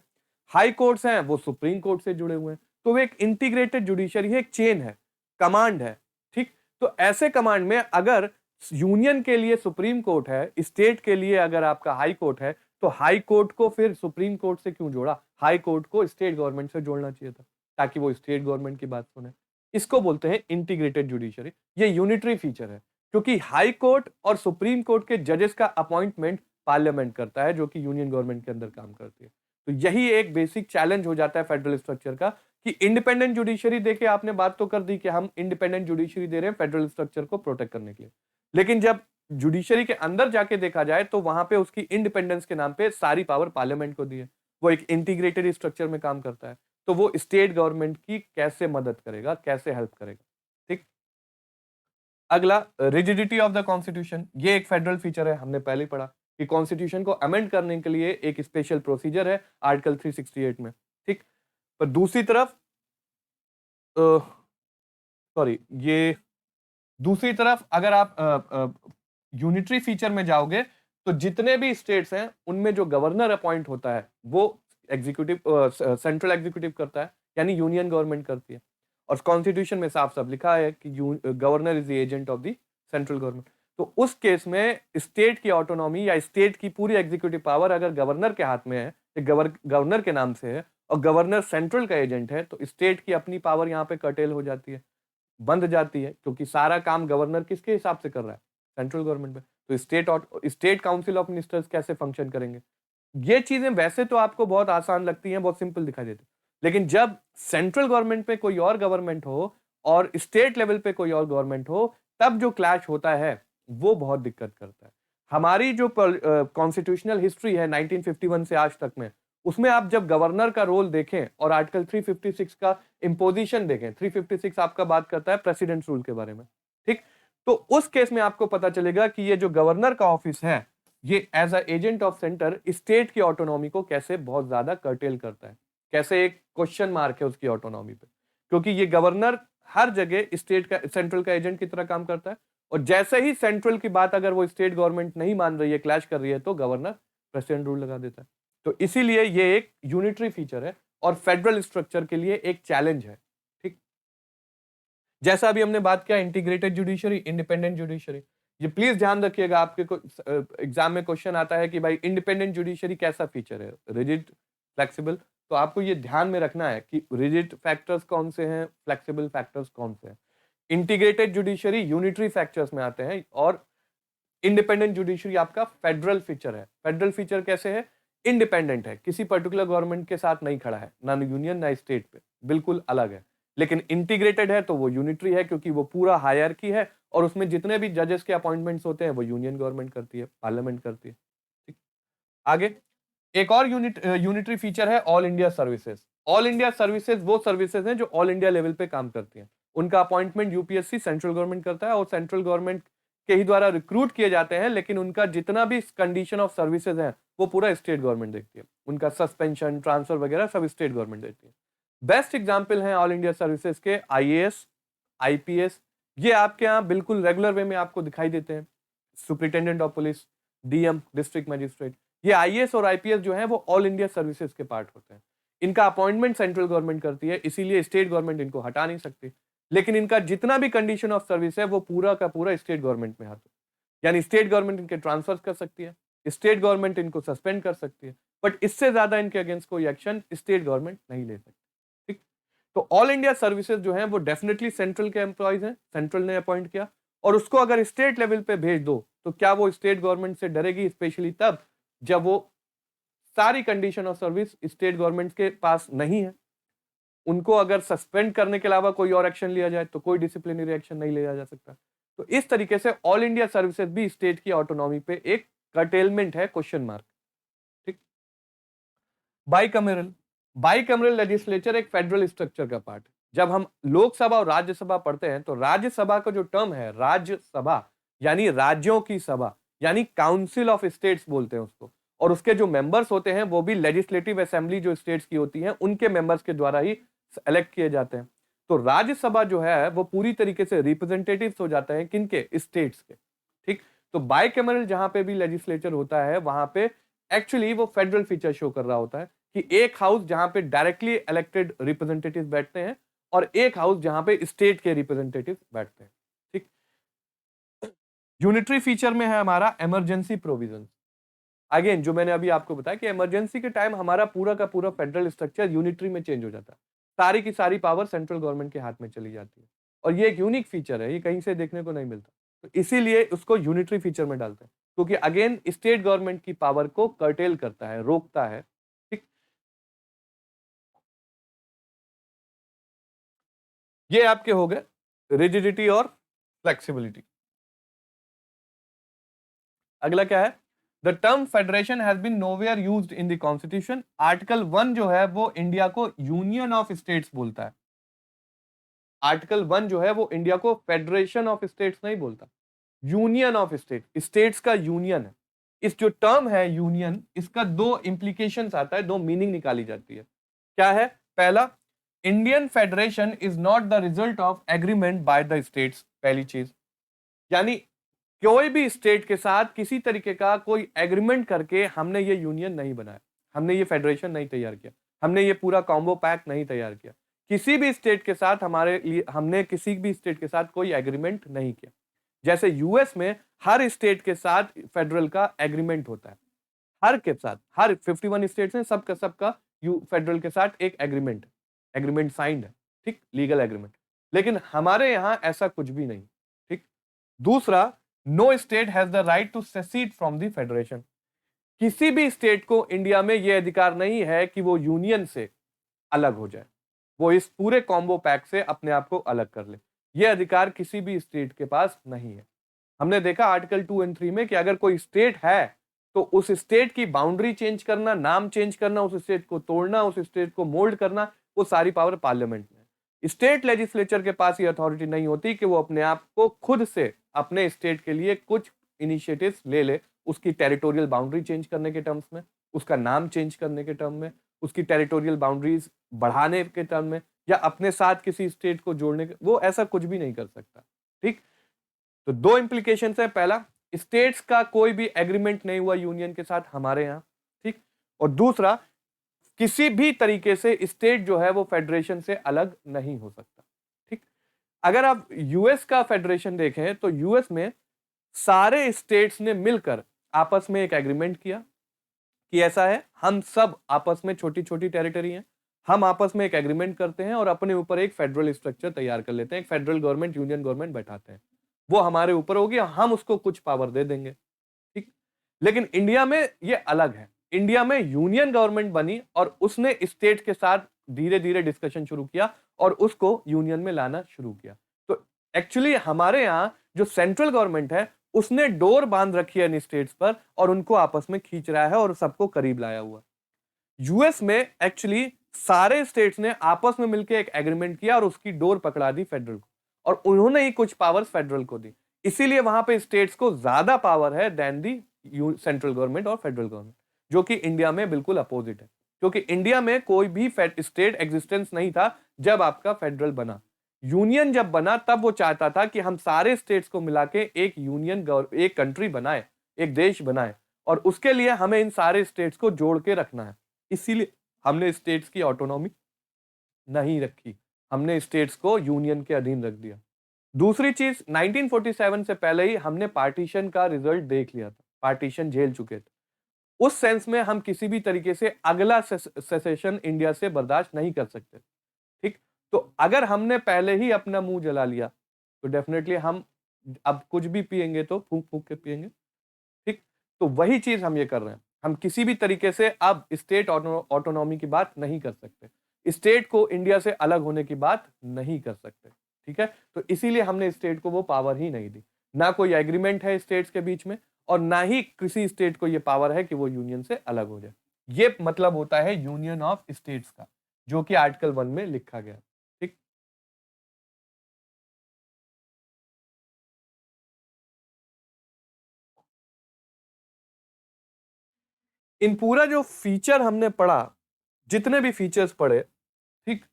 हाई कोर्ट्स हैं वो सुप्रीम कोर्ट से जुड़े हुए हैं। तो वो एक इंटीग्रेटेड जुडिशरी है, एक चेन है, कमांड है। ठीक, तो ऐसे कमांड में अगर यूनियन के लिए सुप्रीम कोर्ट है, स्टेट के लिए अगर आपका हाई कोर्ट है, तो हाई कोर्ट को फिर सुप्रीम कोर्ट से क्यों जोड़ा? हाई कोर्ट को स्टेट गवर्नमेंट से जोड़ना चाहिए था ताकि वो स्टेट गवर्नमेंट की बात सुने। इसको बोलते हैं इंटीग्रेटेड जुडिशरी। ये यूनिटरी फीचर है क्योंकि हाई कोर्ट और सुप्रीम कोर्ट के जजेस का अपॉइंटमेंट पार्लियामेंट करता है, जो कि यूनियन गवर्नमेंट के अंदर काम करती है। तो यही एक बेसिक चैलेंज हो जाता है फेडरल स्ट्रक्चर का कि इंडिपेंडेंट जुडिशरी देके आपने बात तो कर दी कि हम इंडिपेंडेंट जुडिशरी दे रहे हैं फेडरल स्ट्रक्चर को प्रोटेक्ट करने के लिए, लेकिन जब जुडिशरी के अंदर जाके देखा जाए तो वहां पे उसकी इंडिपेंडेंस के नाम पे सारी पावर पार्लियामेंट को दी है। वो एक इंटीग्रेटेड स्ट्रक्चर में काम करता है, तो वो स्टेट गवर्नमेंट की कैसे मदद करेगा, कैसे हेल्प करेगा। ठीक, अगला रिजिडिटी ऑफ द कॉन्स्टिट्यूशन, ये एक फेडरल फीचर है, हमने पहले ही पढ़ा कि कॉन्स्टिट्यूशन को अमेंड करने के लिए एक स्पेशल प्रोसीजर है आर्टिकल 368 में। ठीक, पर दूसरी तरफ सॉरी ये दूसरी तरफ अगर आप यूनिटरी फीचर में जाओगे तो जितने भी स्टेट्स हैं उनमें जो गवर्नर अपॉइंट होता है वो एग्जीक्यूटिव सेंट्रल एग्जीक्यूटिव करता है, यानी यूनियन गवर्नमेंट करती है। और कॉन्स्टिट्यूशन में साफ साफ लिखा है कि governor is the agent of the central government. तो उस केस में स्टेट की ऑटोनॉमी या स्टेट की पूरी एग्जीक्यूटिव पावर अगर गवर्नर के हाथ में है, गवर्नर के नाम से है, और गवर्नर सेंट्रल का एजेंट है, तो स्टेट की अपनी पावर यहाँ पे कर्टेल हो जाती है, बंद जाती है, क्योंकि सारा काम गवर्नर किसके हिसाब से कर रहा है? सेंट्रल गवर्नमेंट में। तो स्टेट काउंसिल ऑफ मिनिस्टर्स कैसे फंक्शन करेंगे? ये चीजें वैसे तो आपको बहुत आसान लगती हैं, बहुत सिंपल दिखाई देती, लेकिन जब सेंट्रल गवर्नमेंट पे कोई और गवर्नमेंट हो और स्टेट लेवल पे कोई और गवर्नमेंट हो, तब जो क्लैश होता है वो बहुत दिक्कत करता है। हमारी जो कॉन्स्टिट्यूशनल हिस्ट्री है 1951 से आज तक में, उसमें आप जब गवर्नर का रोल देखें और आर्टिकल 356 का इम्पोजिशन देखें, 356 आपका बात करता है प्रेसिडेंट रूल के बारे में, ठीक। तो उस केस में आपको पता चलेगा कि ये जो गवर्नर का ऑफिस है, ये as a agent of centre state की ऑटोनॉमी को कैसे बहुत ज्यादा कर्टेल करता है, कैसे एक क्वेश्चन मार्क है उसकी ऑटोनॉमी पे, क्योंकि ये गवर्नर हर जगह स्टेट का, सेंट्रल का एजेंट की तरह काम करता है। और जैसे ही सेंट्रल की बात अगर वो स्टेट गवर्नमेंट नहीं मान रही है, क्लैश कर रही है, तो गवर्नर प्रेसिडेंट रूल लगा देता है। तो इसीलिए ये एक यूनिटरी फीचर है और फेडरल स्ट्रक्चर के लिए एक चैलेंज है, ठीक। जैसा अभी हमने बात किया इंटीग्रेटेड जुडिशरी, इंडिपेंडेंट जुडिशरी, ये प्लीज ध्यान रखिएगा, आपके एग्जाम में क्वेश्चन आता है कि भाई इंडिपेंडेंट जुडिशरी कैसा फीचर है, रिजिड, फ्लेक्सिबल। तो आपको ये ध्यान में रखना है कि रिजिड फैक्टर्स कौन से हैं, फ्लेक्सिबल फैक्टर्स कौन से हैं। इंटीग्रेटेड जुडिशरी यूनिटरी फैक्टर्स में आते हैं और इंडिपेंडेंट जुडिशरी आपका फेडरल फीचर है। फेडरल फीचर कैसे है, इंडिपेंडेंट है, किसी पर्टिकुलर गवर्नमेंट के साथ नहीं खड़ा है, ना यूनियन ना स्टेट पे, बिल्कुल अलग है। लेकिन इंटीग्रेटेड है तो वो यूनिटरी है, क्योंकि वो पूरा हायरार्की है और उसमें जितने भी जजेस के अपॉइंटमेंट्स होते हैं वो यूनियन गवर्नमेंट करती है, पार्लियामेंट करती है, ठीक। आगे एक और यूनिटरी फीचर है all India services. All India services वो सर्विसेज हैं जो ऑल इंडिया लेवल पे काम करती हैं। उनका अपॉइंटमेंट यूपीएससी सेंट्रल गवर्नमेंट करता है और सेंट्रल गवर्नमेंट के ही द्वारा रिक्रूट किए जाते हैं, लेकिन उनका जितना भी कंडीशन ऑफ सर्विसेज है वो पूरा स्टेट गवर्नमेंट देखती है। उनका सस्पेंशन, ट्रांसफर वगैरह सब स्टेट गवर्नमेंट देती है। बेस्ट एग्जाम्पल है ऑल इंडिया सर्विसेज के आईएएस, आईपीएस, ये आपके यहाँ बिल्कुल रेगुलर वे में आपको दिखाई देते हैं। Superintendent of police, DM, district magistrate, ये आईएएस और आईपीएस जो है वो ऑल इंडिया सर्विसेज के पार्ट होते हैं। इनका अपॉइंटमेंट सेंट्रल गवर्नमेंट करती है, इसीलिए स्टेट गवर्नमेंट इनको हटा नहीं सकती। लेकिन इनका जितना भी कंडीशन ऑफ सर्विस है वो पूरा का पूरा स्टेट गवर्नमेंट में आता है। यानी स्टेट गवर्नमेंट इनके ट्रांसफर कर सकती है, स्टेट गवर्नमेंट इनको सस्पेंड कर सकती है, बट इससे ज्यादा इनके अगेंस्ट कोई एक्शन स्टेट गवर्नमेंट नहीं ले सकती, ठीक। तो ऑल इंडिया सर्विसेज जो है वो डेफिनेटली सेंट्रल के एम्प्लॉयज हैं, सेंट्रल ने अपॉइंट किया, और उसको अगर स्टेट लेवल पे भेज दो तो क्या वो स्टेट गवर्नमेंट से डरेगी, स्पेशली तब जब वो सारी condition of service state government के पास नहीं है। उनको अगर सस्पेंड करने के अलावा कोई और एक्शन लिया जाए तो कोई डिसिप्लिनरी एक्शन नहीं लिया जा सकता। तो इस तरीके से ऑल इंडिया सर्विसेज भी स्टेट की ऑटोनॉमी पे एक कर्टेलमेंट है, क्वेश्चन मार्क, ठीक। बाइकैमरल, बाइकैमरल लेजिस्लेचर एक फेडरल स्ट्रक्चर का पार्ट है। जब हम लोकसभा और राज्यसभा पढ़ते हैं तो राज्यसभा का जो टर्म है राज्यसभा, यानी राज्यों की सभा, यानी काउंसिल ऑफ स्टेट्स बोलते हैं उसको, और उसके जो मेंबर्स होते हैं वो भी लेजिस्लेटिव असेंबली जो स्टेट्स की होती है उनके मेंबर्स के द्वारा ही इलेक्ट किए जाते हैं। तो राज्यसभा जो है वो पूरी तरीके से रिप्रेजेंटेटिव्स हो जाते हैं किनके, स्टेट्स के, ठीक। तो बाइकैमरल जहां पे भी लेजिस्लेचर होता है वहां पे एक्चुअली वो फेडरल फीचर शो कर रहा होता है कि एक हाउस जहां पे डायरेक्टली इलेक्टेड रिप्रेजेंटेटिव बैठते हैं और एक हाउस जहां पे स्टेट के रिप्रेजेंटेटिव बैठते हैं, ठीक। यूनिटरी फीचर में है हमारा इमरजेंसी प्रोविजन। अगेन जो मैंने अभी आपको बताया कि इमरजेंसी के टाइम हमारा पूरा का पूरा फेडरल स्ट्रक्चर यूनिटरी में चेंज हो जाता है, सारी की सारी पावर सेंट्रल गवर्नमेंट के हाथ में चली जाती है, और ये एक यूनिक फीचर है, ये कहीं से देखने को नहीं मिलता। तो इसीलिए उसको यूनिटरी फीचर में डालते हैं, क्योंकि अगेन स्टेट गवर्नमेंट की पावर को कर्टेल करता है, रोकता है, ठीक। ये आपके हो गए रिजिडिटी और फ्लेक्सिबिलिटी। अगला क्या है, the term federation has been nowhere used in the constitution. Article 1 जो है वो इंडिया को यूनियन ऑफ स्टेट्स बोलता है। आर्टिकल 1 जो है वो इंडिया को फेडरेशन ऑफ स्टेट्स नहीं बोलता, यूनियन ऑफ स्टेट, स्टेट्स का यूनियन है। इस जो टर्म है यूनियन, इसका दो इंप्लीकेशंस आता है, दो मीनिंग निकाली जाती है। क्या है, पहला, Indian federation is not the result of agreement by the states. पहली चीज, यानी कोई भी स्टेट के साथ किसी तरीके का कोई एग्रीमेंट करके हमने ये यूनियन नहीं बनाया, हमने ये फेडरेशन नहीं तैयार किया, हमने ये पूरा कॉम्बो पैक नहीं तैयार किया। किसी भी स्टेट के साथ हमारे लिए, हमने किसी भी स्टेट के साथ कोई एग्रीमेंट नहीं किया। जैसे यूएस में हर स्टेट के साथ फेडरल का एग्रीमेंट होता है, हर के साथ, हर 51 स्टेट्स हैं, सबका सबका यू फेडरल के साथ एक एग्रीमेंट, एग्रीमेंट साइंड है, ठीक, लीगल एग्रीमेंट। लेकिन हमारे यहां ऐसा कुछ भी नहीं, ठीक। दूसरा, no state has the right to secede from the federation. किसी भी स्टेट को इंडिया में यह अधिकार नहीं है कि वो यूनियन से अलग हो जाए, वो इस पूरे कॉम्बो पैक से अपने आप को अलग कर ले। यह अधिकार किसी भी स्टेट के पास नहीं है। हमने देखा आर्टिकल 2 एंड 3 में कि अगर कोई स्टेट है तो उस स्टेट की बाउंड्री चेंज करना, नाम चेंज करना, उस स्टेट को तोड़ना, उस स्टेट को मोल्ड करना, वो सारी पावर पार्लियामेंट में है। स्टेट लेजिस्लेचर के पास ये अथॉरिटी नहीं होती कि वो अपने आप को खुद से अपने स्टेट के लिए कुछ इनिशिएटिव्स ले ले, उसकी टेरिटोरियल बाउंड्री चेंज करने के टर्म्स में, उसका नाम चेंज करने के टर्म में, उसकी टेरिटोरियल बाउंड्रीज बढ़ाने के टर्म में, या अपने साथ किसी स्टेट को जोड़ने के, वो ऐसा कुछ भी नहीं कर सकता। ठीक, तो दो इंप्लीकेशंस है। पहला, स्टेट्स का कोई भी एग्रीमेंट नहीं हुआ यूनियन के साथ हमारे यहां। ठीक, और दूसरा, किसी भी तरीके से स्टेट जो है वो फेडरेशन से अलग नहीं हो सकता। ठीक, अगर आप यूएस का फेडरेशन देखें तो यूएस में सारे स्टेट्स ने मिलकर आपस में एक एग्रीमेंट किया कि ऐसा है, हम सब आपस में छोटी छोटी टेरिटरी हैं, हम आपस में एक एग्रीमेंट करते हैं और अपने ऊपर एक फेडरल स्ट्रक्चर तैयार कर लेते हैं, एक फेडरल गवर्नमेंट यूनियन गवर्नमेंट बैठाते हैं, वो हमारे ऊपर होगी, हम उसको कुछ पावर दे देंगे। ठीक, लेकिन इंडिया में ये अलग है। इंडिया में यूनियन गवर्नमेंट बनी और उसने स्टेट के साथ धीरे धीरे डिस्कशन शुरू किया और उसको यूनियन में लाना शुरू किया। तो एक्चुअली हमारे यहाँ जो सेंट्रल गवर्नमेंट है उसने डोर बांध रखी है इन स्टेट्स पर और उनको आपस में खींच रहा है और सबको करीब लाया हुआ। यूएस में एक्चुअली सारे स्टेट्स ने आपस में मिलकर एक एग्रीमेंट किया और उसकी डोर पकड़ा दी फेडरल को, और उन्होंने ही कुछ पावर्स फेडरल को दी। इसीलिए वहां पे स्टेट्स को ज्यादा पावर है देन दी सेंट्रल गवर्नमेंट और फेडरल गवर्नमेंट, जो कि इंडिया में बिल्कुल अपोजिट है, क्योंकि इंडिया में कोई भी स्टेट एग्जिस्टेंस नहीं था जब आपका फेडरल बना। यूनियन जब बना तब वो चाहता था कि हम सारे स्टेट्स को मिला के एक यूनियन एक कंट्री बनाए, एक देश बनाए, और उसके लिए हमें इन सारे स्टेट्स को जोड़ के रखना है। इसीलिए हमने स्टेट्स की ऑटोनॉमी नहीं रखी, हमने स्टेट्स को यूनियन के अधीन रख दिया। दूसरी चीज, 1947 से पहले ही हमने पार्टीशन का रिजल्ट देख लिया था, पार्टीशन झेल चुके थे। उस सेंस में हम किसी भी तरीके से अगला सेसेशन इंडिया से बर्दाश्त नहीं कर सकते। ठीक, तो अगर हमने पहले ही अपना मुंह जला लिया तो डेफिनेटली हम अब कुछ भी पिएंगे तो फूंक फूंक के पिएंगे। ठीक, तो वही चीज हम ये कर रहे हैं। हम किसी भी तरीके से अब स्टेट ऑटोनॉमी की बात नहीं कर सकते, स्टेट को इंडिया से अलग होने की बात नहीं कर सकते। ठीक है, तो इसीलिए हमने स्टेट को वो पावर ही नहीं दी। ना कोई एग्रीमेंट है स्टेट्स के बीच में और ना ही किसी स्टेट को ये पावर है कि वो यूनियन से अलग हो जाए। ये मतलब होता है यूनियन ऑफ स्टेट्स का, जो कि आर्टिकल 1 में लिखा गया। ठीक, इन पूरा जो फीचर हमने पढ़ा, जितने भी फीचर्स पढ़े, ठीक,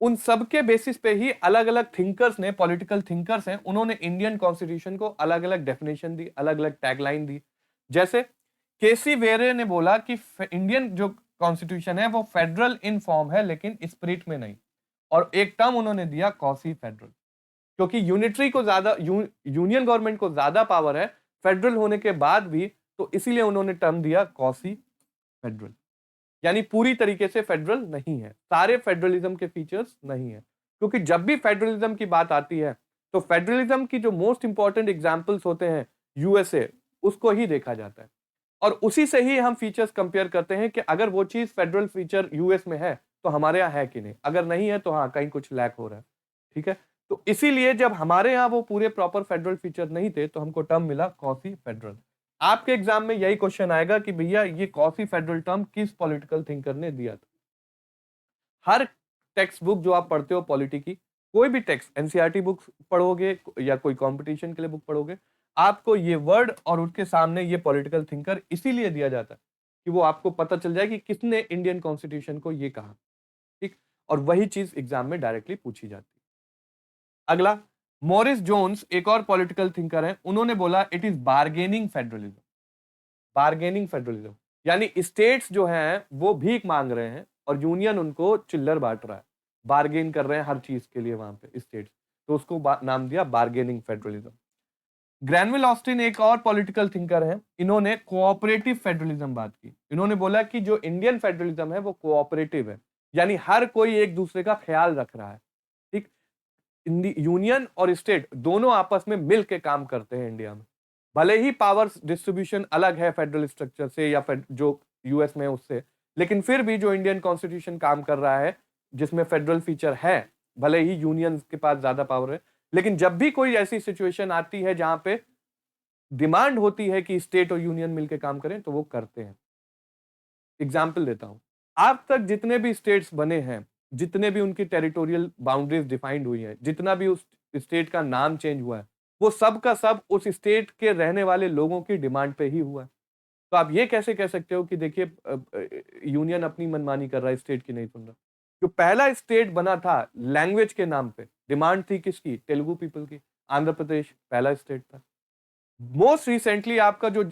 उन सब के बेसिस पे ही अलग अलग थिंकर्स ने, पॉलिटिकल थिंकर्स हैं, उन्होंने इंडियन कॉन्स्टिट्यूशन को अलग अलग डेफिनेशन दी, अलग अलग टैगलाइन दी। जैसे केसी वेरे ने बोला कि इंडियन जो कॉन्स्टिट्यूशन है वो फेडरल इन फॉर्म है लेकिन स्पिरिट में नहीं, और एक टर्म उन्होंने दिया कॉसी फेडरल, क्योंकि यूनिटरी को ज्यादा यूनियन गवर्नमेंट को ज्यादा पावर है फेडरल होने के बाद भी, तो इसीलिए उन्होंने टर्म दिया कॉसी फेडरल। यानी पूरी तरीके से फेडरल नहीं है, सारे फेडरलिज्म के फीचर्स नहीं है, क्योंकि जब भी फेडरलिज्म की बात आती है तो फेडरलिज्म की जो मोस्ट इंपॉर्टेंट एग्जांपल्स होते हैं यूएसए, उसको ही देखा जाता है और उसी से ही हम फीचर्स कंपेयर करते हैं कि अगर वो चीज फेडरल फीचर यूएस में है तो हमारे यहाँ है कि नहीं, अगर नहीं है तो हाँ कहीं कुछ लैक हो रहा है। ठीक है, तो इसीलिए जब हमारे यहाँ वो पूरे प्रॉपर फेडरल फीचर नहीं थे तो हमको टर्म मिला कॉसी फेडरल। आपके एग्जाम में यही क्वेश्चन आएगा कि भैया ये कॉसी फेडरल टर्म किस पॉलिटिकल थिंकर ने दिया था। हर टेक्स्ट बुक जो आप पढ़ते हो पॉलिटी की, कोई भी टेक्स्ट, एनसीईआरटी बुक पढ़ोगे या कोई कंपटीशन के लिए बुक पढ़ोगे, आपको ये वर्ड और उसके सामने ये पॉलिटिकल थिंकर इसीलिए दिया जाता है कि वो आपको पता चल जाए कि किसने इंडियन कॉन्स्टिट्यूशन को ये कहा। ठीक, और वही चीज एग्जाम में डायरेक्टली पूछी जाती है। अगला, मॉरिस जोन्स एक और पॉलिटिकल थिंकर है, उन्होंने बोला it is bargaining federalism. Bargaining federalism यानी स्टेट्स जो हैं वो भीख मांग रहे हैं और यूनियन उनको चिल्लर बांट रहा है, बार्गेन कर रहे हैं हर चीज के लिए वहां पे स्टेट्स, तो उसको नाम दिया बार्गेनिंग फेडरलिज्म। ग्रैनविल ऑस्टिन एक और पॉलिटिकल थिंकर है, इन्होंने कोऑपरेटिव फेडरलिज्म बात की। इन्होंने बोला कि जो इंडियन फेडरलिज्म है वो कोऑपरेटिव है, यानी हर कोई एक दूसरे का ख्याल रख रहा है। ठीक, यूनियन और स्टेट दोनों आपस में मिल के काम करते हैं इंडिया में, भले ही पावर डिस्ट्रीब्यूशन अलग है फेडरल स्ट्रक्चर से या जो यूएस में उससे, लेकिन फिर भी जो इंडियन कॉन्स्टिट्यूशन काम कर रहा है जिसमें फेडरल फीचर है, भले ही यूनियन के पास ज्यादा पावर है, लेकिन जब भी कोई ऐसी सिचुएशन आती है जहां पे डिमांड होती है कि स्टेट और यूनियन मिलकर काम करें, तो वो करते हैं। एग्जाम्पल देता हूं, आज तक जितने भी स्टेट्स बने हैं, जितने भी उनकी टेरिटोरियल बाउंड्रीज डिफाइंड हुई हैं, जितना भी उस स्टेट का नाम चेंज हुआ है, वो सब का सब उस स्टेट के रहने वाले लोगों की डिमांड पे ही हुआ है। तो आप ये कैसे कह सकते हो कि देखिए यूनियन अपनी मनमानी कर रहा है, स्टेट की नहीं सुन रहा। जो पहला स्टेट बना था लैंग्वेज के नाम पे, डिमांड थी किसकी? तेलुगु पीपल की। आंध्र प्रदेश पहला स्टेट था। मोस्ट रिसेंटली आपका जो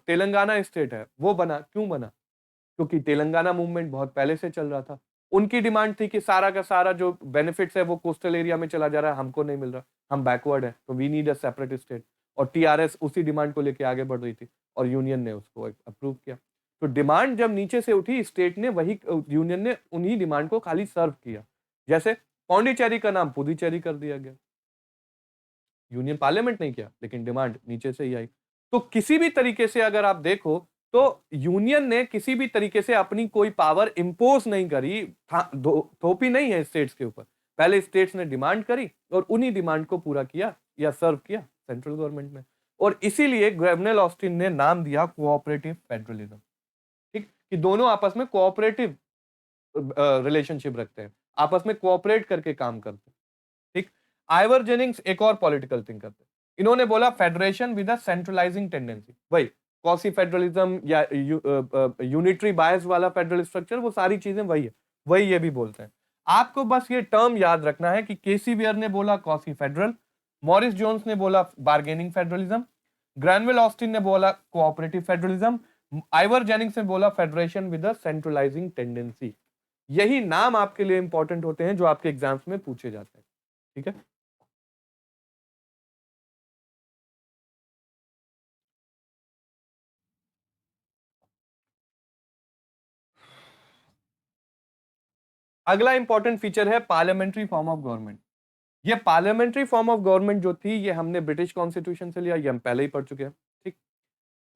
तेलंगाना स्टेट है वो बना, क्यों बना? क्योंकि तेलंगाना मूवमेंट बहुत पहले से चल रहा था। उनकी डिमांड थी कि सारा का सारा जो बेनिफिट्स है वो कोस्टल एरिया में चला जा रहा है, हमको नहीं मिल रहा, हम बैकवर्ड है, तो we need a separate state. और टीआरएस उसी डिमांड को लेके आगे बढ़ रही थी और यूनियन ने उसको अप्रूव किया। तो डिमांड जब नीचे से उठी, स्टेट ने वही यूनियन ने उन्हीं डिमांड को खाली सर्व किया। जैसे पौंडीचेरी का नाम पुदुचेरी कर दिया गया। यूनियन पार्लियामेंट नहीं किया, लेकिन डिमांड नीचे से ही आई। तो किसी भी तरीके से अगर आप देखो, तो यूनियन ने किसी भी तरीके से अपनी कोई पावर इंपोज नहीं करी, थोपी नहीं है स्टेट्स के ऊपर। पहले स्टेट्स ने डिमांड करी और उन्हीं डिमांड को पूरा किया या सर्व किया सेंट्रल गवर्नमेंट में। और इसीलिए गवर्नर ऑस्टिन ने नाम दिया कोऑपरेटिव फेडरलिज्म। ठीक, कि दोनों आपस में कोऑपरेटिव रिलेशनशिप रखते हैं, आपस में कोऑपरेट करके काम करते हैं। ठीक, आइवर जेनिंग्स एक और पॉलिटिकल थिंकर थे। इन्होंने बोला federation with a centralising tendency. वही कॉसी फेडरलिज्म या यूनिटरी बायस वाला फेडरल स्ट्रक्चर, वो सारी चीजें वही है, वही ये भी बोलते हैं। आपको बस ये टर्म याद रखना है कि केसी वेयर ने बोला कॉसी फेडरल, मॉरिस जोन्स ने बोला बार्गेनिंग फेडरलिज्म, ग्रैनविल ऑस्टिन ने बोला कोऑपरेटिव फेडरलिज्म, आइवर जेनिंग्स ने बोला federation with a centralising tendency. यही नाम आपके लिए इंपॉर्टेंट होते हैं जो आपके एग्जाम्स में पूछे जाते हैं। ठीक है, अगला इंपॉर्टेंट फीचर है पार्लियामेंट्री फॉर्म ऑफ गवर्नमेंट। ये पार्लियामेंट्री फॉर्म ऑफ गवर्नमेंट जो थी, ये हमने ब्रिटिश कॉन्स्टिट्यूशन से लिया, ये हम पहले ही पढ़ चुके हैं। ठीक,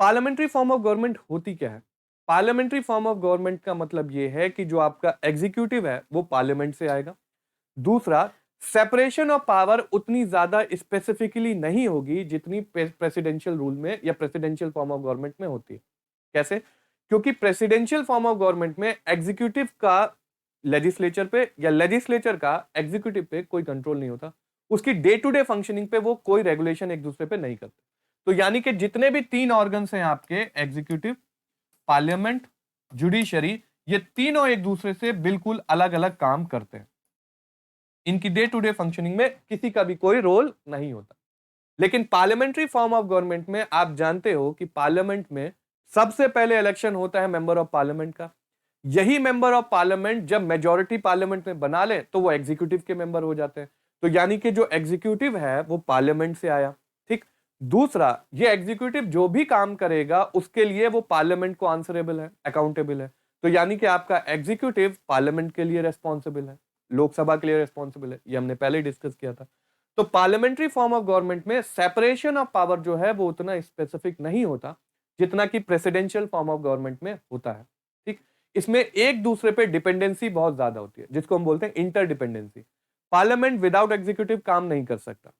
पार्लियामेंट्री फॉर्म ऑफ गवर्नमेंट होती क्या है? पार्लियामेंट्री फॉर्म ऑफ गवर्नमेंट का मतलब ये है कि जो आपका एग्जीक्यूटिव है वो पार्लियामेंट से आएगा। दूसरा, सेपरेशन ऑफ पावर उतनी ज्यादा स्पेसिफिकली नहीं होगी जितनी प्रेसिडेंशियल रूल में या प्रेसिडेंशियल फॉर्म ऑफ गवर्नमेंट में होती है। कैसे? क्योंकि प्रेसिडेंशियल फॉर्म ऑफ गवर्नमेंट में एग्जीक्यूटिव का लेजिस्लेचर पे या लेजिस्लेचर का एग्जीक्यूटिव पे कोई कंट्रोल नहीं होता। उसकी डे टू डे फंक्शनिंग पे वो कोई रेगुलेशन एक दूसरे पे नहीं करते। तो यानी कि जितने भी तीन ऑर्गन्स हैं आपके, एग्जीक्यूटिव, पार्लियामेंट, जुडिशरी, ये तीनों एक दूसरे से बिल्कुल अलग अलग काम करते हैं। इनकी डे टू डे फंक्शनिंग में किसी का भी कोई रोल नहीं होता। लेकिन पार्लियामेंट्री फॉर्म ऑफ गवर्नमेंट में आप जानते हो कि पार्लियामेंट में सबसे पहले इलेक्शन होता है मेंबर ऑफ पार्लियामेंट का। यही मेंबर ऑफ पार्लियामेंट जब मेजॉरिटी पार्लियामेंट में बना ले तो वो एग्जीक्यूटिव के मेंबर हो जाते हैं। तो यानी कि जो एग्जीक्यूटिव है वो पार्लियामेंट से आया। ठीक, दूसरा, ये एग्जीक्यूटिव जो भी काम करेगा उसके लिए वो पार्लियामेंट को आंसरेबल है, अकाउंटेबल है। तो यानी कि आपका एग्जीक्यूटिव पार्लियामेंट के लिए रेस्पॉन्सिबल है, लोकसभा के लिए रेस्पॉन्सिबल है, ये हमने पहले डिस्कस किया था। तो पार्लियामेंट्री फॉर्म ऑफ गवर्नमेंट में सेपरेशन ऑफ पावर जो है वो उतना स्पेसिफिक नहीं होता जितना कि प्रेसिडेंशियल फॉर्म ऑफ गवर्नमेंट में होता है। ठीक, इसमें एक दूसरे पे डिपेंडेंसी बहुत ज्यादा होती है, जिसको हम बोलते हैं इंटरडिपेंडेंसी। पार्लियामेंट विदाउट एग्जीक्यूटिव काम नहीं कर सकता।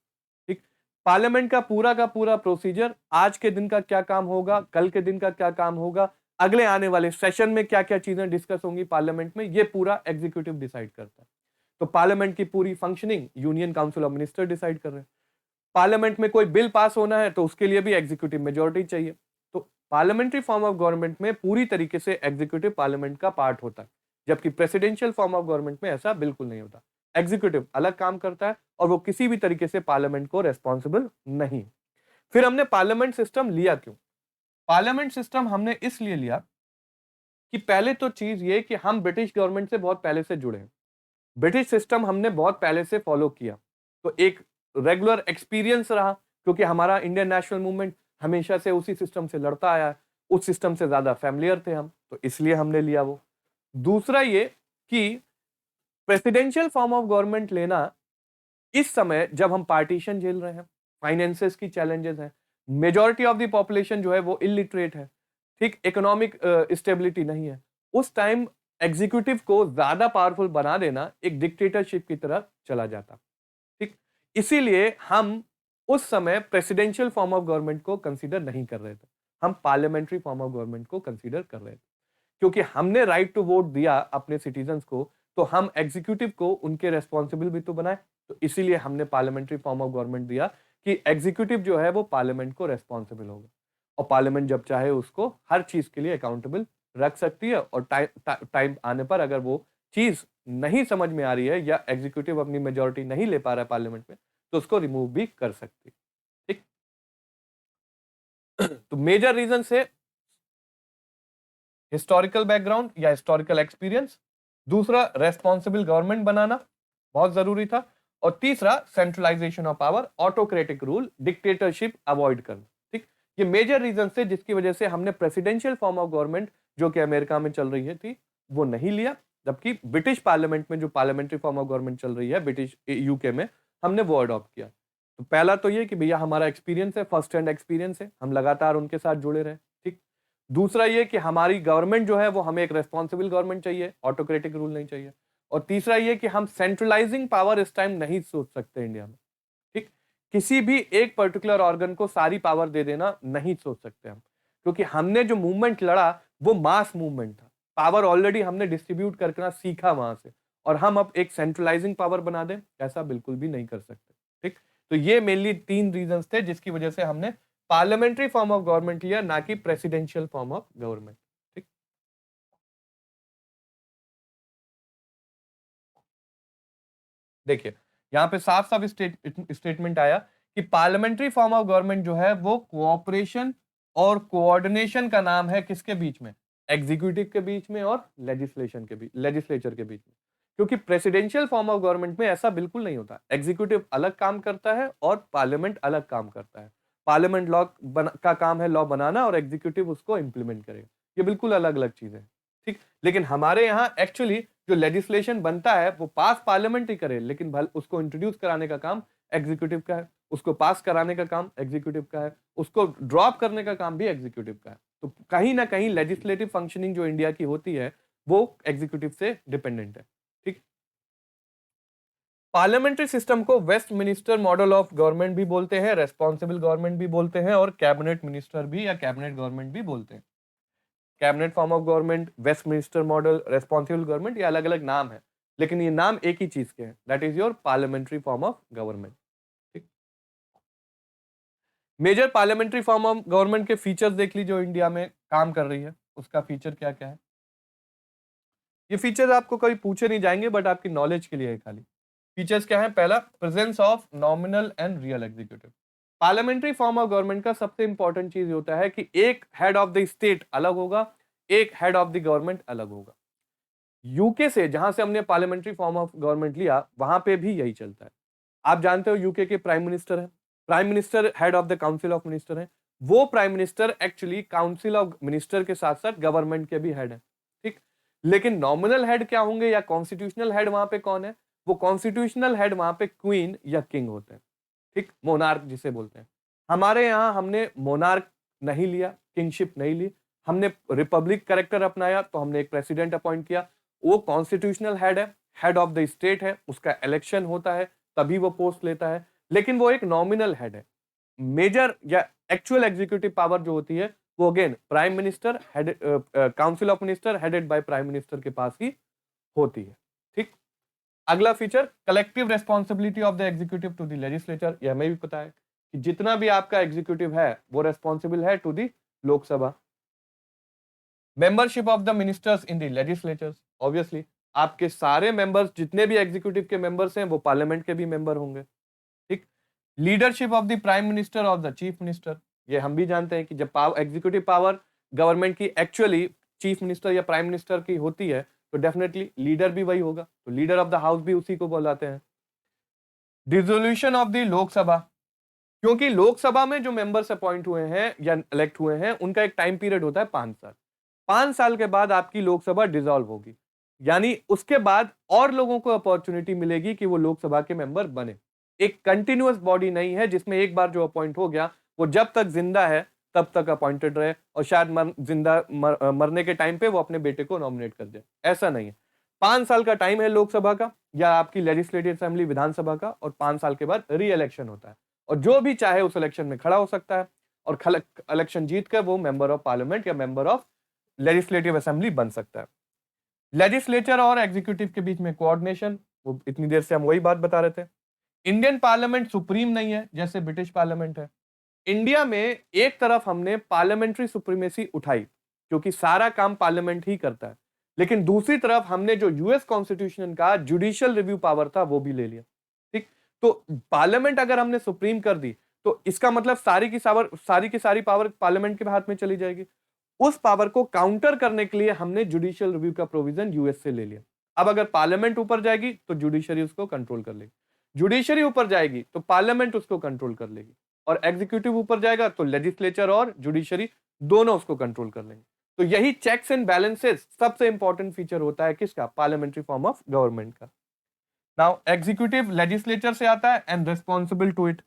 ठीक, पार्लियामेंट का पूरा प्रोसीजर, आज के दिन का क्या काम होगा, कल के दिन का क्या काम होगा, अगले आने वाले सेशन में क्या क्या चीजें डिस्कस होंगी पार्लियामेंट में, ये पूरा एग्जीक्यूटिव डिसाइड करता है। तो पार्लियामेंट की पूरी functioning union council of minister decide कर रहे हैं। पार्लियामेंट में कोई बिल पास होना है तो उसके लिए भी एग्जीक्यूटिव मेजोरिटी चाहिए। तो पार्लियामेंट्री फॉर्म ऑफ गवर्नमेंट में पूरी तरीके से एग्जीक्यूटिव पार्लियामेंट का पार्ट होता है, जबकि प्रेसिडेंशियल फॉर्म ऑफ गवर्नमेंट में ऐसा बिल्कुल नहीं होता। एग्जीक्यूटिव अलग काम करता है और वो किसी भी तरीके से पार्लियामेंट को रेस्पॉन्सिबल नहीं। फिर हमने पार्लियामेंट सिस्टम लिया क्यों? पार्लियामेंट सिस्टम हमने इसलिए लिया कि पहले तो चीज ये कि हम ब्रिटिश गवर्नमेंट से बहुत पहले से जुड़े हैं, ब्रिटिश सिस्टम हमने बहुत पहले से फॉलो किया, तो एक रेगुलर एक्सपीरियंस रहा, क्योंकि हमारा इंडियन नेशनल मूवमेंट हमेशा से उसी सिस्टम से लड़ता आया है, उस सिस्टम से ज्यादा फैमिलियर थे हम, तो इसलिए हमने लिया वो। दूसरा ये कि प्रेसिडेंशियल फॉर्म ऑफ गवर्नमेंट लेना इस समय जब हम पार्टीशन झेल रहे हैं, फाइनेंसेस की चैलेंजेस हैं, मेजॉरिटी ऑफ द पॉपुलेशन जो है वो इलिटरेट है, ठीक, इकोनॉमिक स्टेबिलिटी नहीं है, उस टाइम एग्जीक्यूटिव को ज्यादा पावरफुल बना देना एक डिक्टेटरशिप की तरह चला जाता। ठीक, इसीलिए हम उस समय प्रेसिडेंशियल फॉर्म ऑफ गवर्नमेंट को कंसीडर नहीं कर रहे थे, हम पार्लियामेंट्री फॉर्म ऑफ गवर्नमेंट को कंसीडर कर रहे थे। क्योंकि हमने राइट टू वोट दिया अपने सिटीजन्स को, तो हम एग्जीक्यूटिव को उनके रेस्पॉन्सिबल भी तो बनाए। तो इसीलिए हमने पार्लियामेंट्री फॉर्म ऑफ गवर्नमेंट दिया कि एग्जीक्यूटिव जो है वो पार्लियामेंट को रेस्पॉन्सिबल होगा, और पार्लियामेंट जब चाहे उसको हर चीज के लिए अकाउंटेबल रख सकती है, और टाइम आने पर अगर वो चीज नहीं समझ में आ रही है या एग्जीक्यूटिव अपनी मेजोरिटी नहीं ले पा रहा है पार्लियामेंट में, तो उसको रिमूव भी कर सकती है। ठीक। तो मेजर रीजन से हिस्टोरिकल बैकग्राउंड या हिस्टोरिकल एक्सपीरियंस, दूसरा रेस्पॉन्सिबल गवर्नमेंट बनाना बहुत जरूरी था, और तीसरा centralisation of power, autocratic rule, dictatorship avoid करना। ठीक, ये मेजर रीजन से जिसकी वजह से हमने प्रेसिडेंशियल फॉर्म ऑफ गवर्नमेंट जो कि अमेरिका में चल रही है थी वो नहीं लिया, जबकि ब्रिटिश पार्लियामेंट में जो पार्लियामेंट्री फॉर्म ऑफ गवर्नमेंट चल रही है ब्रिटिश यूके में, हमने वो अडॉप्ट किया। तो पहला तो ये कि भैया हमारा एक्सपीरियंस है, फर्स्ट हैंड एक्सपीरियंस है, हम लगातार उनके साथ जुड़े रहे। ठीक। दूसरा ये कि हमारी गवर्नमेंट जो है वो हमें एक रेस्पॉन्सिबल गवर्नमेंट चाहिए, ऑटोक्रेटिक रूल नहीं चाहिए। और तीसरा ये कि हम सेंट्रलाइजिंग पावर इस टाइम नहीं सोच सकते इंडिया में। ठीक, किसी भी एक पर्टिकुलर ऑर्गन को सारी पावर दे देना नहीं सोच सकते हम, क्योंकि हमने जो मूवमेंट लड़ा वो मास मूवमेंट था, पावर ऑलरेडी हमने डिस्ट्रीब्यूट करना सीखा वहां से, और हम अब एक सेंट्रलाइजिंग पावर बना दें ऐसा बिल्कुल भी नहीं कर सकते। ठीक, तो ये मेनली तीन रीजंस थे जिसकी वजह से हमने पार्लियामेंट्री फॉर्म ऑफ गवर्नमेंट लिया, ना कि प्रेसिडेंशियल फॉर्म ऑफ गवर्नमेंट। ठीक, देखिए यहां पे साफ साफ स्टेटमेंट आया कि पार्लियामेंट्री फॉर्म ऑफ गवर्नमेंट जो है वो कोऑपरेशन और कोऑर्डिनेशन का नाम है, किसके बीच में? एग्जीक्यूटिव के बीच में और लेजिस्लेशन के बीच, लेजिस्लेचर के बीच में। क्योंकि प्रेसिडेंशियल फॉर्म ऑफ गवर्नमेंट में ऐसा बिल्कुल नहीं होता, एग्जीक्यूटिव अलग काम करता है और पार्लियामेंट अलग काम करता है। पार्लियामेंट का काम है लॉ बनाना, और एग्जीक्यूटिव उसको इंप्लीमेंट करेगा, ये बिल्कुल अलग अलग चीजें हैं। ठीक, लेकिन हमारे यहाँ एक्चुअली जो लेजिस्लेशन बनता है वो पास पार्लियामेंट ही करे, लेकिन उसको इंट्रोड्यूस कराने का काम एग्जीक्यूटिव का है, उसको पास कराने का काम एग्जीक्यूटिव का है, उसको ड्रॉप करने का काम भी एग्जीक्यूटिव का है। तो कहीं ना कहीं लेजिस्लेटिव फंक्शनिंग जो इंडिया की होती है वो एग्जीक्यूटिव से डिपेंडेंट है। ठीक, पार्लियामेंट्री सिस्टम को Westminster model of government भी बोलते हैं, रेस्पॉन्सिबल गवर्नमेंट भी बोलते हैं, और कैबिनेट मिनिस्टर भी या कैबिनेट गवर्नमेंट भी बोलते हैं। Cabinet form of government, Westminster model, responsible government, ये अलग अलग नाम है, लेकिन ये नाम एक ही चीज के हैं, that is your parliamentary form of government. ठीक, major parliamentary form of government के फीचर्स देख लीजिए, जो इंडिया में काम कर रही है उसका फीचर क्या क्या है। ये फीचर्स आपको कभी पूछे नहीं जाएंगे, बट आपकी नॉलेज के लिए है खाली। फीचर्स क्या है? पहला, presence of nominal and real executive. Parliamentary form of government का सबसे इंपॉर्टेंट चीज होता है कि एक हेड ऑफ द स्टेट अलग होगा, एक हेड ऑफ द गवर्नमेंट अलग होगा। यूके से, जहां से हमने पार्लियामेंट्री फॉर्म ऑफ गवर्नमेंट लिया, वहां पे भी यही चलता है। आप जानते हो यूके के प्राइम मिनिस्टर है, prime minister head of the council of minister है, वो prime minister actually council of minister के साथ साथ गवर्नमेंट के भी हेड है। ठीक, लेकिन नॉमिनल हेड क्या होंगे या कॉन्स्टिट्यूशनल हेड वहां पे कौन है? वो कॉन्स्टिट्यूशनल हेड वहां पे क्वीन या किंग होते हैं। ठीक, मोनार्क जिसे बोलते हैं। हमारे यहाँ हमने मोनार्क नहीं लिया, किंगशिप नहीं ली, हमने रिपब्लिक कैरेक्टर अपनाया, तो हमने एक प्रेसिडेंट अपॉइंट किया। वो कॉन्स्टिट्यूशनल हेड है, हेड ऑफ द स्टेट है, उसका इलेक्शन होता है तभी वो पोस्ट लेता है, लेकिन वो एक नॉमिनल हेड है। मेजर या एक्चुअल एग्जीक्यूटिव पावर जो होती है वो again prime minister, head council of minister headed by prime minister के पास ही होती है। ठीक, अगला feature, collective responsibility of the executive to the legislature. ये हमें भी पता है कि जितना भी आपका एग्जीक्यूटिव है वो रेस्पॉन्सिबल है to the Lok Sabha. Membership of the ministers in the legislatures, obviously आपके सारे मेंबर्स जितने भी एग्जीक्यूटिव के मेंबर्स हैं वो पार्लियामेंट के भी मेंबर होंगे। ठीक, leadership of the prime minister of the chief minister, ये हम भी जानते हैं कि जब एग्जीक्यूटिव पावर गवर्नमेंट की एक्चुअली चीफ मिनिस्टर या प्राइम मिनिस्टर की होती है तो डेफिनेटली लीडर भी वही होगा, तो लीडर ऑफ द हाउस भी उसी को बुलाते हैं। डिसोल्यूशन ऑफ द लोकसभा, क्योंकि लोकसभा में जो मेंबर्स अपॉइंट हुए हैं या इलेक्ट हुए हैं उनका एक टाइम पीरियड होता है 5 साल। 5 साल के बाद आपकी लोकसभा डिसॉल्व होगी, यानी उसके बाद और लोगों को अपॉर्चुनिटी मिलेगी कि वो लोकसभा के मेंबर बने। एक कंटिन्यूअस बॉडी नहीं है जिसमें एक बार जो अपॉइंट हो गया वो जब तक जिंदा है तब तक अपॉइंटेड रहे, और शायद मरने के टाइम पे वो अपने बेटे को नॉमिनेट कर दे, ऐसा नहीं है। 5 साल का टाइम है लोकसभा का या आपकी लेजिस्लेटिव असेंबली विधानसभा का, और 5 साल के बाद री इलेक्शन होता है। और जो भी चाहे उस इलेक्शन में खड़ा हो सकता है और इलेक्शन जीत कर वो मेंबर ऑफ पार्लियामेंट या मेंबर ऑफ लेजिस्लेटिव असेंबली बन सकता है। लेजिस्लेचर और एग्जीक्यूटिव के बीच में कोऑर्डिनेशन, वो इतनी देर से हम वही बात बता रहे थे। इंडियन पार्लियामेंट सुप्रीम नहीं है जैसे ब्रिटिश पार्लियामेंट है। इंडिया में एक तरफ हमने पार्लियामेंट्री सुप्रीमेसी उठाई क्योंकि सारा काम पार्लियामेंट ही करता है, लेकिन दूसरी तरफ हमने जो यूएस कॉन्स्टिट्यूशन का जुडिशियल रिव्यू पावर था वो भी ले लिया। ठीक, तो पार्लियामेंट अगर हमने सुप्रीम कर दी तो इसका मतलब सारी की सारी पावर पार्लियामेंट के हाथ में चली जाएगी। उस पावर को काउंटर करने के लिए हमने जुडिशियल रिव्यू का प्रोविजन यूएस से ले लिया। अब अगर पार्लियामेंट ऊपर जाएगी तो जुडिशरी उसको कंट्रोल कर लेगी, जुडिशरी ऊपर जाएगी तो पार्लियामेंट उसको कंट्रोल कर लेगी, और एग्जीक्यूटिव ऊपर जाएगा तो लेजिस्लेचर और जुडिशरी दोनों उसको कंट्रोल कर लेंगे। तो यही चेक्स एंड बैलेंसेस सबसे इंपॉर्टेंट फीचर होता है किसका? पार्लियामेंट्री फॉर्म ऑफ गवर्नमेंट का। नाउ एग्जीक्यूटिव लेजिस्लेचर से आता है एंड रिस्पॉन्सिबल टू इट।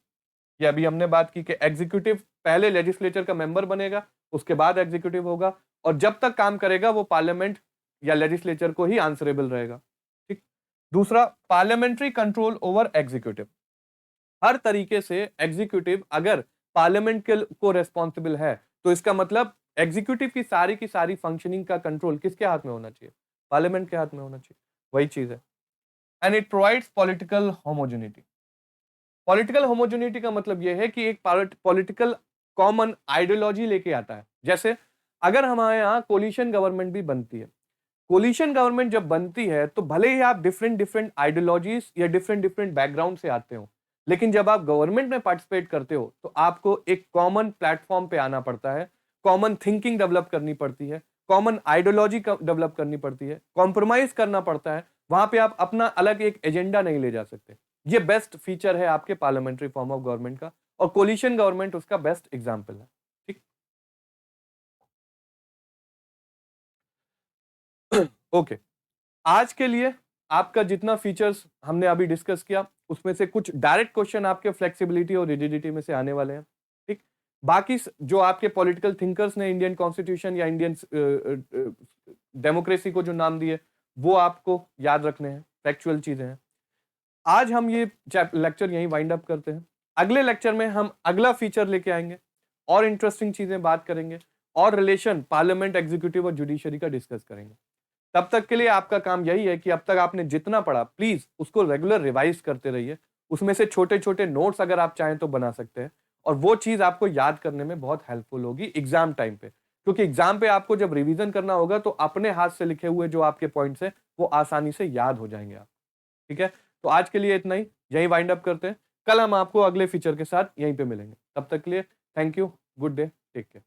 ये अभी हमने बात की कि एग्जीक्यूटिव पहले लेजिस्लेचर का मेंबर बनेगा, उसके बाद एग्जीक्यूटिव होगा, और जब तक काम करेगा वो पार्लियामेंट या लेजिस्लेचर को ही आंसरेबल रहेगा। ठीक। दूसरा, पार्लियामेंट्री कंट्रोल ओवर एग्जीक्यूटिव। हर तरीके से एग्जीक्यूटिव अगर पार्लियामेंट के को रेस्पॉन्सिबल है तो इसका मतलब एग्जीक्यूटिव की सारी फंक्शनिंग का कंट्रोल किसके हाथ में होना चाहिए? पार्लियामेंट के हाथ में होना चाहिए। वही चीज है। And it provides political homogeneity. Political homogeneity का मतलब यह है कि एक पॉलिटिकल कॉमन आइडियोलॉजी लेके आता है। जैसे अगर हमारे यहाँ कोलिशन गवर्नमेंट भी बनती है, कोलिशन गवर्नमेंट जब बनती है तो भले ही आप डिफरेंट डिफरेंट आइडियोलॉजीज या डिफरेंट डिफरेंट बैकग्राउंड से आते हो, लेकिन जब आप गवर्नमेंट में पार्टिसिपेट करते हो तो आपको एक कॉमन प्लेटफॉर्म पे आना पड़ता है, कॉमन थिंकिंग डेवलप करनी पड़ती है, कॉमन आइडियोलॉजी डेवलप करनी पड़ती है, कॉम्प्रोमाइज करना पड़ता है। वहां पे आप अपना अलग एक एजेंडा नहीं ले जा सकते। ये बेस्ट फीचर है आपके पार्लियामेंट्री फॉर्म ऑफ गवर्नमेंट का, और कोलिशन गवर्नमेंट उसका बेस्ट एग्जाम्पल है। ठीक। ओके। आज के लिए आपका जितना फीचर्स हमने अभी डिस्कस किया उसमें से कुछ डायरेक्ट क्वेश्चन आपके फ्लेक्सिबिलिटी और रिजिडिटी में से आने वाले हैं। ठीक। बाकी जो आपके पॉलिटिकल थिंकर्स ने इंडियन कॉन्स्टिट्यूशन या इंडियन डेमोक्रेसी को जो नाम दिए वो आपको याद रखने हैं, फैक्चुअल चीजें हैं। आज हम ये लेक्चर यहीं वाइंड अप करते हैं। अगले लेक्चर में हम अगला फीचर लेके आएंगे और इंटरेस्टिंग चीजें बात करेंगे और रिलेशन पार्लियामेंट, एग्जीक्यूटिव और जुडिशरी का डिस्कस करेंगे। तब तक के लिए आपका काम यही है कि अब तक आपने जितना पढ़ा प्लीज उसको रेगुलर रिवाइज करते रहिए। उसमें से छोटे छोटे नोट्स अगर आप चाहें तो बना सकते हैं, और वो चीज आपको याद करने में बहुत हेल्पफुल होगी एग्जाम टाइम पे, क्योंकि एग्जाम पे आपको जब रिवीजन करना होगा तो अपने हाथ से लिखे हुए जो आपके पॉइंट्स है वो आसानी से याद हो जाएंगे आप। ठीक है, तो आज के लिए इतना ही, यही वाइंड अप करते हैं। कल हम आपको अगले फीचर के साथ यहीं पे मिलेंगे। तब तक के लिए thank you, good day, take care.